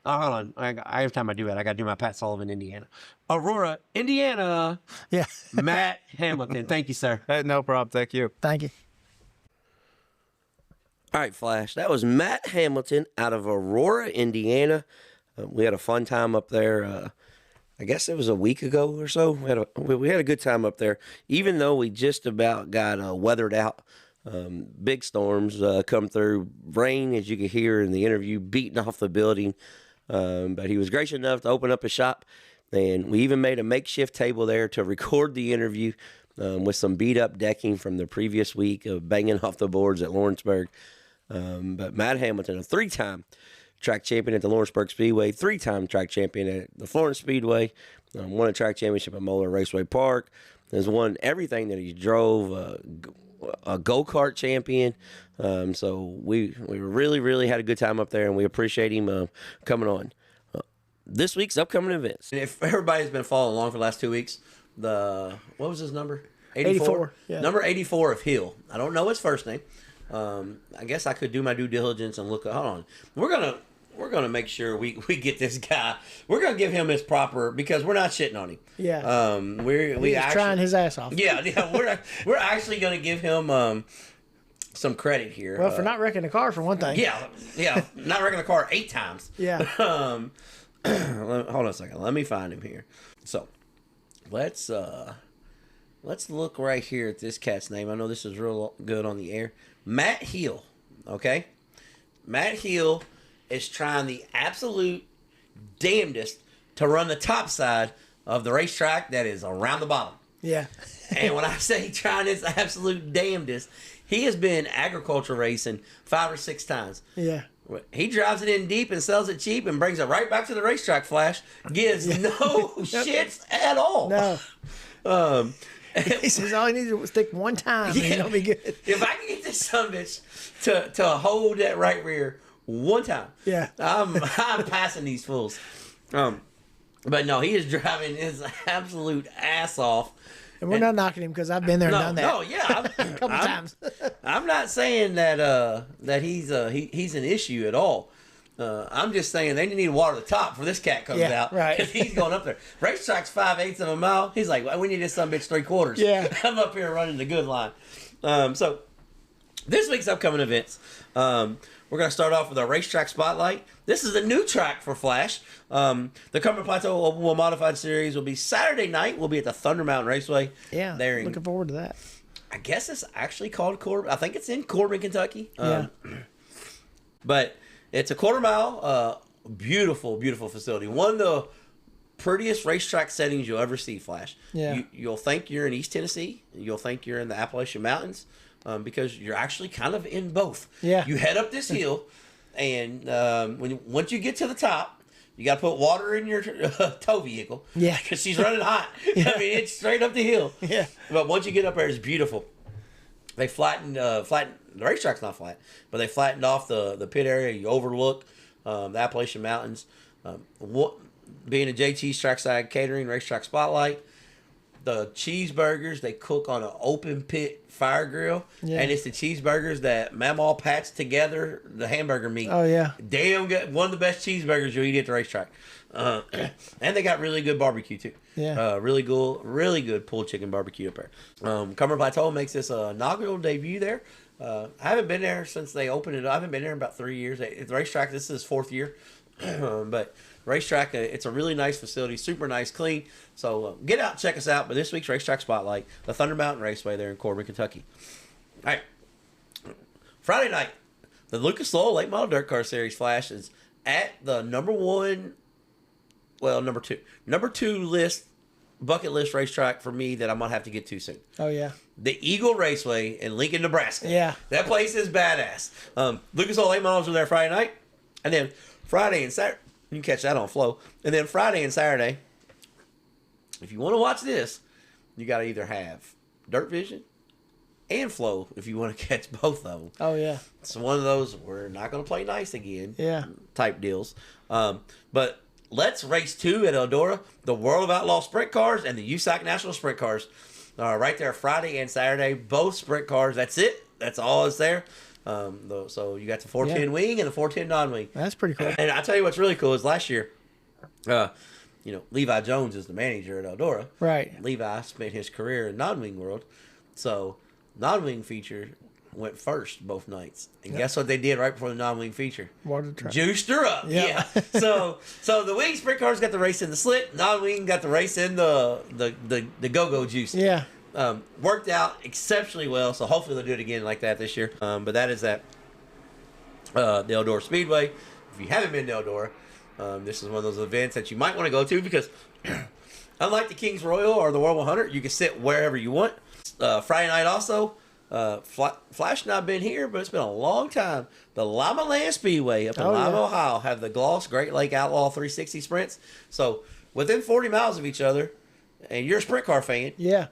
Hold on. Every time I do that, I got to do my Pat Sullivan, Indiana. Aurora, Indiana. Yeah. Matt Hamilton. Thank you, sir. No problem. Thank you. Thank you. All right, Flash. That was Matt Hamilton out of Aurora, Indiana. We had a fun time up there. I guess it was a week ago or so. We had a good time up there, even though we just about got weathered out. Big storms come through, rain, as you could hear in the interview, beating off the building. But he was gracious enough to open up a shop, and we even made a makeshift table there to record the interview with some beat-up decking from the previous week of banging off the boards at Lawrenceburg. But Matt Hamilton, a 3-time track champion at the Lawrenceburg Speedway, 3-time track champion at the Florence Speedway, won a track championship at Moler Raceway Park, has won everything that he drove, a go-kart champion. So we really, really had a good time up there, and we appreciate him coming on. This week's upcoming events. And if everybody's been following along for the last 2 weeks, what was his number? 84. Yeah. Number 84 of Hill. I don't know his first name. I guess I could do my due diligence and look. Hold on. We're gonna make sure we get this guy. We're gonna give him his proper, because we're not shitting on him. Yeah. He's trying his ass off. Yeah. We're actually gonna give him some credit here. Well, for not wrecking the car, for one thing. Yeah. Not wrecking the car 8 times. Yeah. Hold on a second. Let me find him here. So, let's look right here at this cat's name. I know this is real good on the air. Matt Hill. Okay. Matt Hill is trying the absolute damnedest to run the top side of the racetrack that is around the bottom. Yeah. And when I say trying his absolute damnedest, he has been agriculture racing 5 or 6 times. Yeah. He drives it in deep and sells it cheap and brings it right back to the racetrack, Flash. Gives no shits at all. No. He says all he needs to stick one time and he'll be good. If I can get this sumbitch to hold that right rear one time, I'm passing these fools. But no, he is driving his absolute ass off. And we're not knocking him because I've been there and done that. No, yeah, a couple times. I'm not saying that he's an issue at all. I'm just saying they need to water the top before this cat comes out. Right. Because he's going up there. Racetrack's 5/8 of a mile. He's like, well, we need this sumbitch 3/4. Yeah. I'm up here running the good line. So this week's upcoming events. We're going to start off with our racetrack spotlight. This is a new track for Flash. The Cumberland Plateau Open Wheel Modified Series will be Saturday night. We'll be at the Thunder Mountain Raceway. Yeah, looking forward to that. I guess it's actually called Corbin. I think it's in Corbin, Kentucky. Yeah. But it's a 1/4 mile Beautiful, beautiful facility. One of the prettiest racetrack settings you'll ever see, Flash. Yeah. You'll think you're in East Tennessee. You'll think you're in the Appalachian Mountains, because you're actually kind of in both. Yeah. You head up this hill, and once you get to the top, you got to put water in your tow vehicle. Yeah. Because she's running hot. Yeah. I mean, it's straight up the hill. Yeah. But once you get up there, it's beautiful. They flattened, the racetrack's not flat, but they flattened off the pit area. You overlook the Appalachian Mountains. Being a JT Trackside Catering Racetrack Spotlight, the cheeseburgers they cook on an open pit fire grill, and it's the cheeseburgers that Mamaw pats together the hamburger meat. Oh yeah, damn good. One of the best cheeseburgers you'll eat at the racetrack. And they got really good barbecue too. Yeah, really good pulled chicken barbecue up there. Cumber Plateau makes this inaugural debut there. I haven't been there since they opened it up. I haven't been there in about 3 years. The racetrack, this is his 4th year. But racetrack, it's a really nice facility, super nice, clean. So get out and check us out. But this week's Racetrack Spotlight, the Thunder Mountain Raceway there in Corbin, Kentucky. All right. Friday night, the Lucas Oil Late Model Dirt Car Series Flash is at the number 2 list, bucket list racetrack for me that I'm going to have to get to soon. Oh, yeah. The Eagle Raceway in Lincoln, Nebraska. Yeah. That place is badass. Lucas Oil Late Models are there Friday night. And then Friday and Saturday, you can catch that on Flow. And then Friday and Saturday, if you want to watch this, you got to either have Dirt Vision and Flow if you want to catch both of them. Oh, yeah. It's one of those, we're not going to play nice again type deals. But let's race 2 at Eldora, the World of Outlaw Sprint Cars and the USAC National Sprint Cars. Right there Friday and Saturday, both sprint cars. That's it. That's all is there. So you got the 410 wing and the 410 non-wing. That's pretty cool. And I tell you what's really cool is last year, Levi Jones is the manager at Eldora. Right. Levi spent his career in non-wing world. So non-wing feature went first both nights. And guess what they did right before the non-wing feature? Water truck. Juiced her up. Yeah. So the wing sprint cars got the race in the slit. Non-wing got the race in the go-go juice. Yeah. Worked out exceptionally well, so hopefully they'll do it again like that this year. But that is at the Eldora Speedway. If you haven't been to Eldora, this is one of those events that you might want to go to because unlike the Kings Royal or the World 100, you can sit wherever you want. Friday night also, Flash and I have been here, but it's been a long time. The Lima Land Speedway up in Lima, Ohio, have the Gloss Great Lake Outlaw 360 sprints. So within 40 miles of each other, and you're a sprint car fan. Yeah.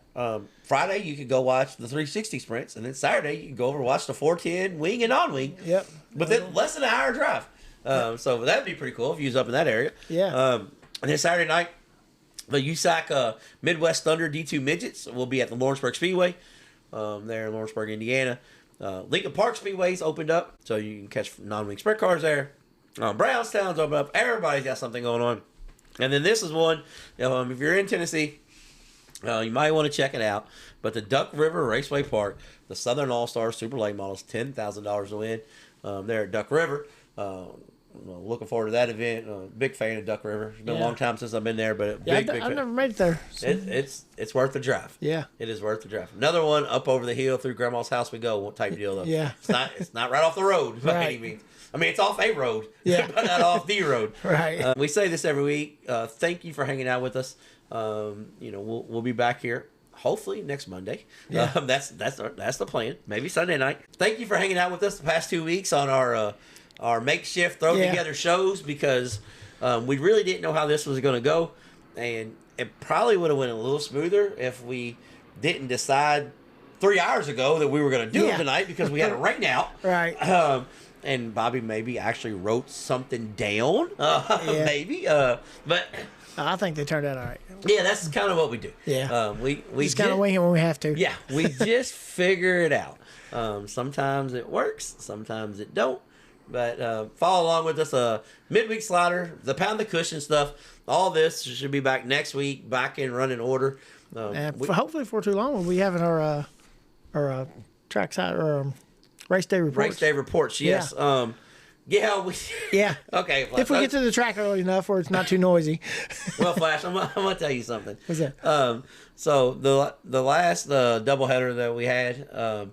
Friday you could go watch the 360 sprints, and then Saturday you can go over and watch the 410 wing and non-wing. Yep. But then less than an hour drive. So that'd be pretty cool if you was up in that area. Yeah. And then Saturday night, the USAC Midwest Thunder D2 Midgets will be at the Lawrenceburg Speedway there in Lawrenceburg, Indiana. Lincoln Park Speedway's opened up, so you can catch non-wing sprint cars there. Brownstown's opened up. Everybody's got something going on. And then this is one, if you're in Tennessee, you might want to check it out. But the Duck River Raceway Park, the Southern All-Star Super Late Models, $10,000 to win there at Duck River. Looking forward to that event. Big fan of Duck River. It's been a long time since I've been there, but I've never made it there. So. It's worth the drive. Yeah, it is worth the drive. Another one up over the hill through Grandma's house we go type deal though. Yeah, it's not right off the road by any means. I mean, it's off a road, but not off the road. Right. We say this every week. Thank you for hanging out with us. We'll be back here hopefully next Monday. Yeah. That's the plan. Maybe Sunday night. Thank you for hanging out with us the past 2 weeks on our makeshift throw together shows because we really didn't know how this was going to go, and it probably would have went a little smoother if we didn't decide 3 hours ago that we were going to do it tonight because we had it right now. Right. And Bobby maybe actually wrote something down, maybe. But I think they turned out all right. Yeah, that's kind of what we do. Yeah. We just kind of wing it when we have to. Yeah, we just figure it out. Sometimes it works, sometimes it don't. But follow along with us. Midweek slider, the pound the cushion stuff. All this should be back next week, back in running order. Hopefully for too long, we'll be having our trackside or race day reports. Race day reports, yes. Yeah. Okay. Flash, if we get to the track early enough where it's not too noisy. Well, Flash, I'm gonna tell you something. What's that? So the last doubleheader that we had,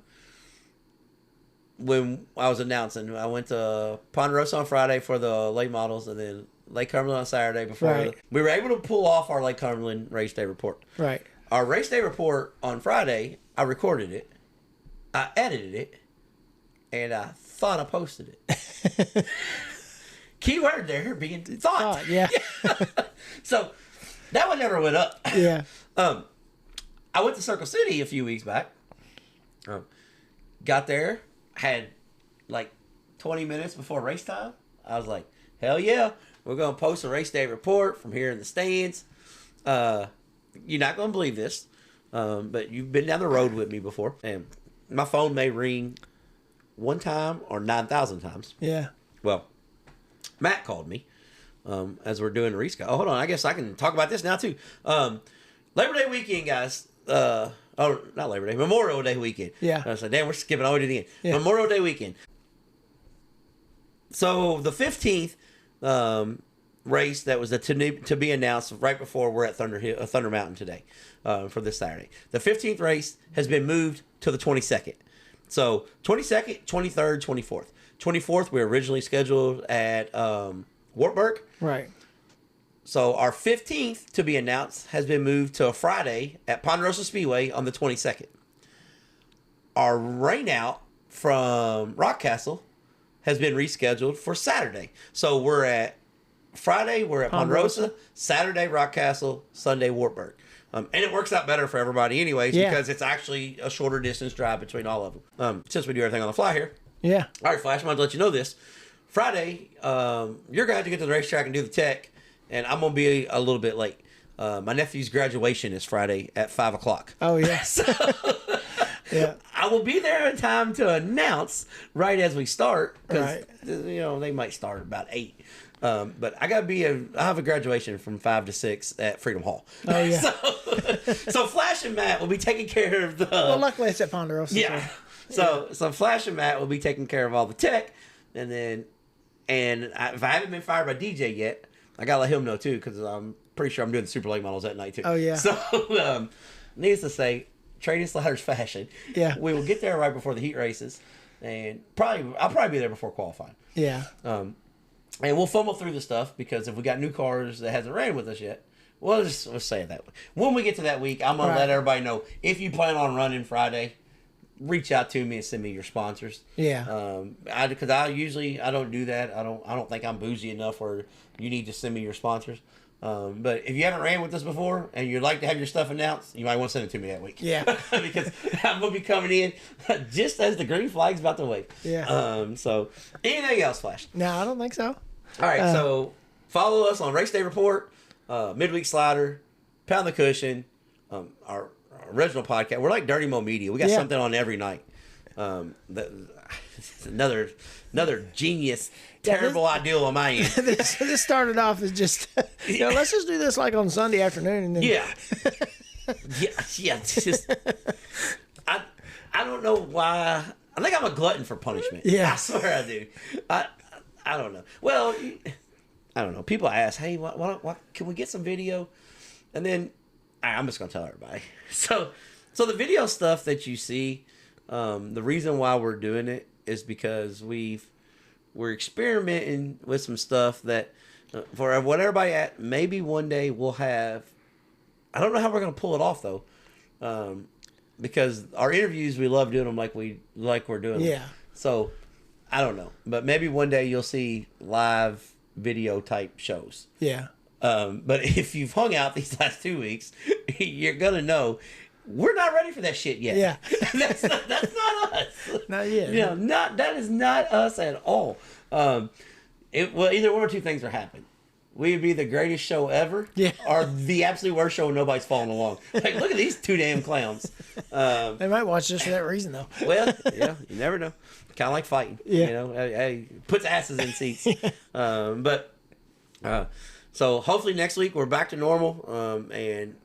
when I was announcing, I went to Ponderosa on Friday for the late models, and then Lake Cumberland on Saturday before we were able to pull off our Lake Cumberland race day report. Right. Our race day report on Friday, I recorded it, I edited it, and I thought I posted it. Keyword there being thought. Yeah. So that one never went up. Yeah. I went to Circle City a few weeks back. Got there, had like 20 minutes before race time. I was like, hell yeah, we're going to post a race day report from here in the stands. You're not going to believe this, but you've been down the road with me before. And my phone may ring one time or 9,000 times. Yeah. Well, Matt called me as we're doing the rescout. Oh, hold on. I guess I can talk about this now, too. Labor Day weekend, guys. Not Labor Day. Memorial Day weekend. Yeah. I was like, damn, we're skipping all the way to the end. Yeah. Memorial Day weekend. So the 15th race that was to be announced right before we're at Thunder Mountain today for this Saturday. The 15th race has been moved to the 22nd. So 22nd, 23rd, 24th. 24th, we were originally scheduled at Wartburg. Right. So our 15th to be announced has been moved to a Friday at Ponderosa Speedway on the 22nd. Our rain out from Rockcastle has been rescheduled for Saturday. So we're at Friday, we're at Ponderosa, Saturday Rockcastle, Sunday Wartburg. And it works out better for everybody anyways because it's actually a shorter distance drive between all of them. Since we do everything on the fly here. Yeah. All right, Flash, I might let you know this. Friday, you're going to have to get to the racetrack and do the tech, and I'm going to be a little bit late. My nephew's graduation is Friday at 5 o'clock. Oh, yeah. So yeah. I will be there in time to announce right as we start because, Right. They might start about 8. But I got to be I have a graduation from 5 to 6 at Freedom Hall. Oh, yeah. So Flash and Matt will be taking care of the... Well, luckily it's at Ponderosa. Yeah. So Flash and Matt will be taking care of all the tech, and then, if I haven't been fired by DJ yet, I gotta let him know too, because I'm pretty sure I'm doing the Super Late models at night too. Oh yeah. So, needless to say, Trading Sliders fashion. Yeah. We will get there right before the heat races, and I'll probably be there before qualifying. Yeah. And we'll fumble through the stuff because if we got new cars that hasn't ran with us yet, let's say it that way. When we get to that week, I'm gonna let everybody know if you plan on running Friday. Reach out to me and send me your sponsors. Yeah. Because I don't do that. I don't think I'm bougie enough where you need to send me your sponsors. But if you haven't ran with us before and you'd like to have your stuff announced, you might want to send it to me that week. Yeah. Because I'm gonna be coming in just as the green flag's about to wave. Yeah. So anything else, Flash? No, I don't think so. All right. So follow us on Race Day Report, Midweek Slider, Pound the Cushion, our original podcast. We're like Dirty Mo Media. We got something on every night. Another genius, terrible idea on my end. this started off as just, let's just do this like on Sunday afternoon. And then... Yeah. It's just, I don't know why. I think I'm a glutton for punishment. Yeah. I swear I do. I don't know. Well, I don't know. People ask, hey, what can we get some video? And then I'm just going to tell everybody. So the video stuff that you see, the reason why we're doing it is because we're experimenting with some stuff that for what everybody at, maybe one day we'll have. I don't know how we're going to pull it off though, because our interviews, we love doing them like we're doing them. Yeah. So I don't know, but maybe one day you'll see live video type shows. Yeah. But if you've hung out these last 2 weeks, you're gonna know we're not ready for that shit yet. Yeah. that's not us. Not yet. That is not us at all. Either one or two things are happening. We'd be the greatest show ever, or the absolute worst show and nobody's following along. Like, look at these two damn clowns. They might watch just for that reason, though. Well, you never know. Kind of like fighting. Yeah. Hey, puts asses in seats. So hopefully next week we're back to normal. And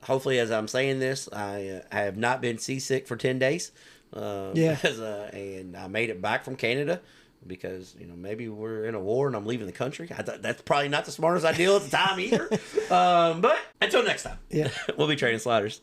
hopefully, as I'm saying this, I have not been seasick for 10 days. And I made it back from Canada because maybe we're in a war and I'm leaving the country. That's probably not the smartest idea at the time either. But until next time, we'll be trading sliders.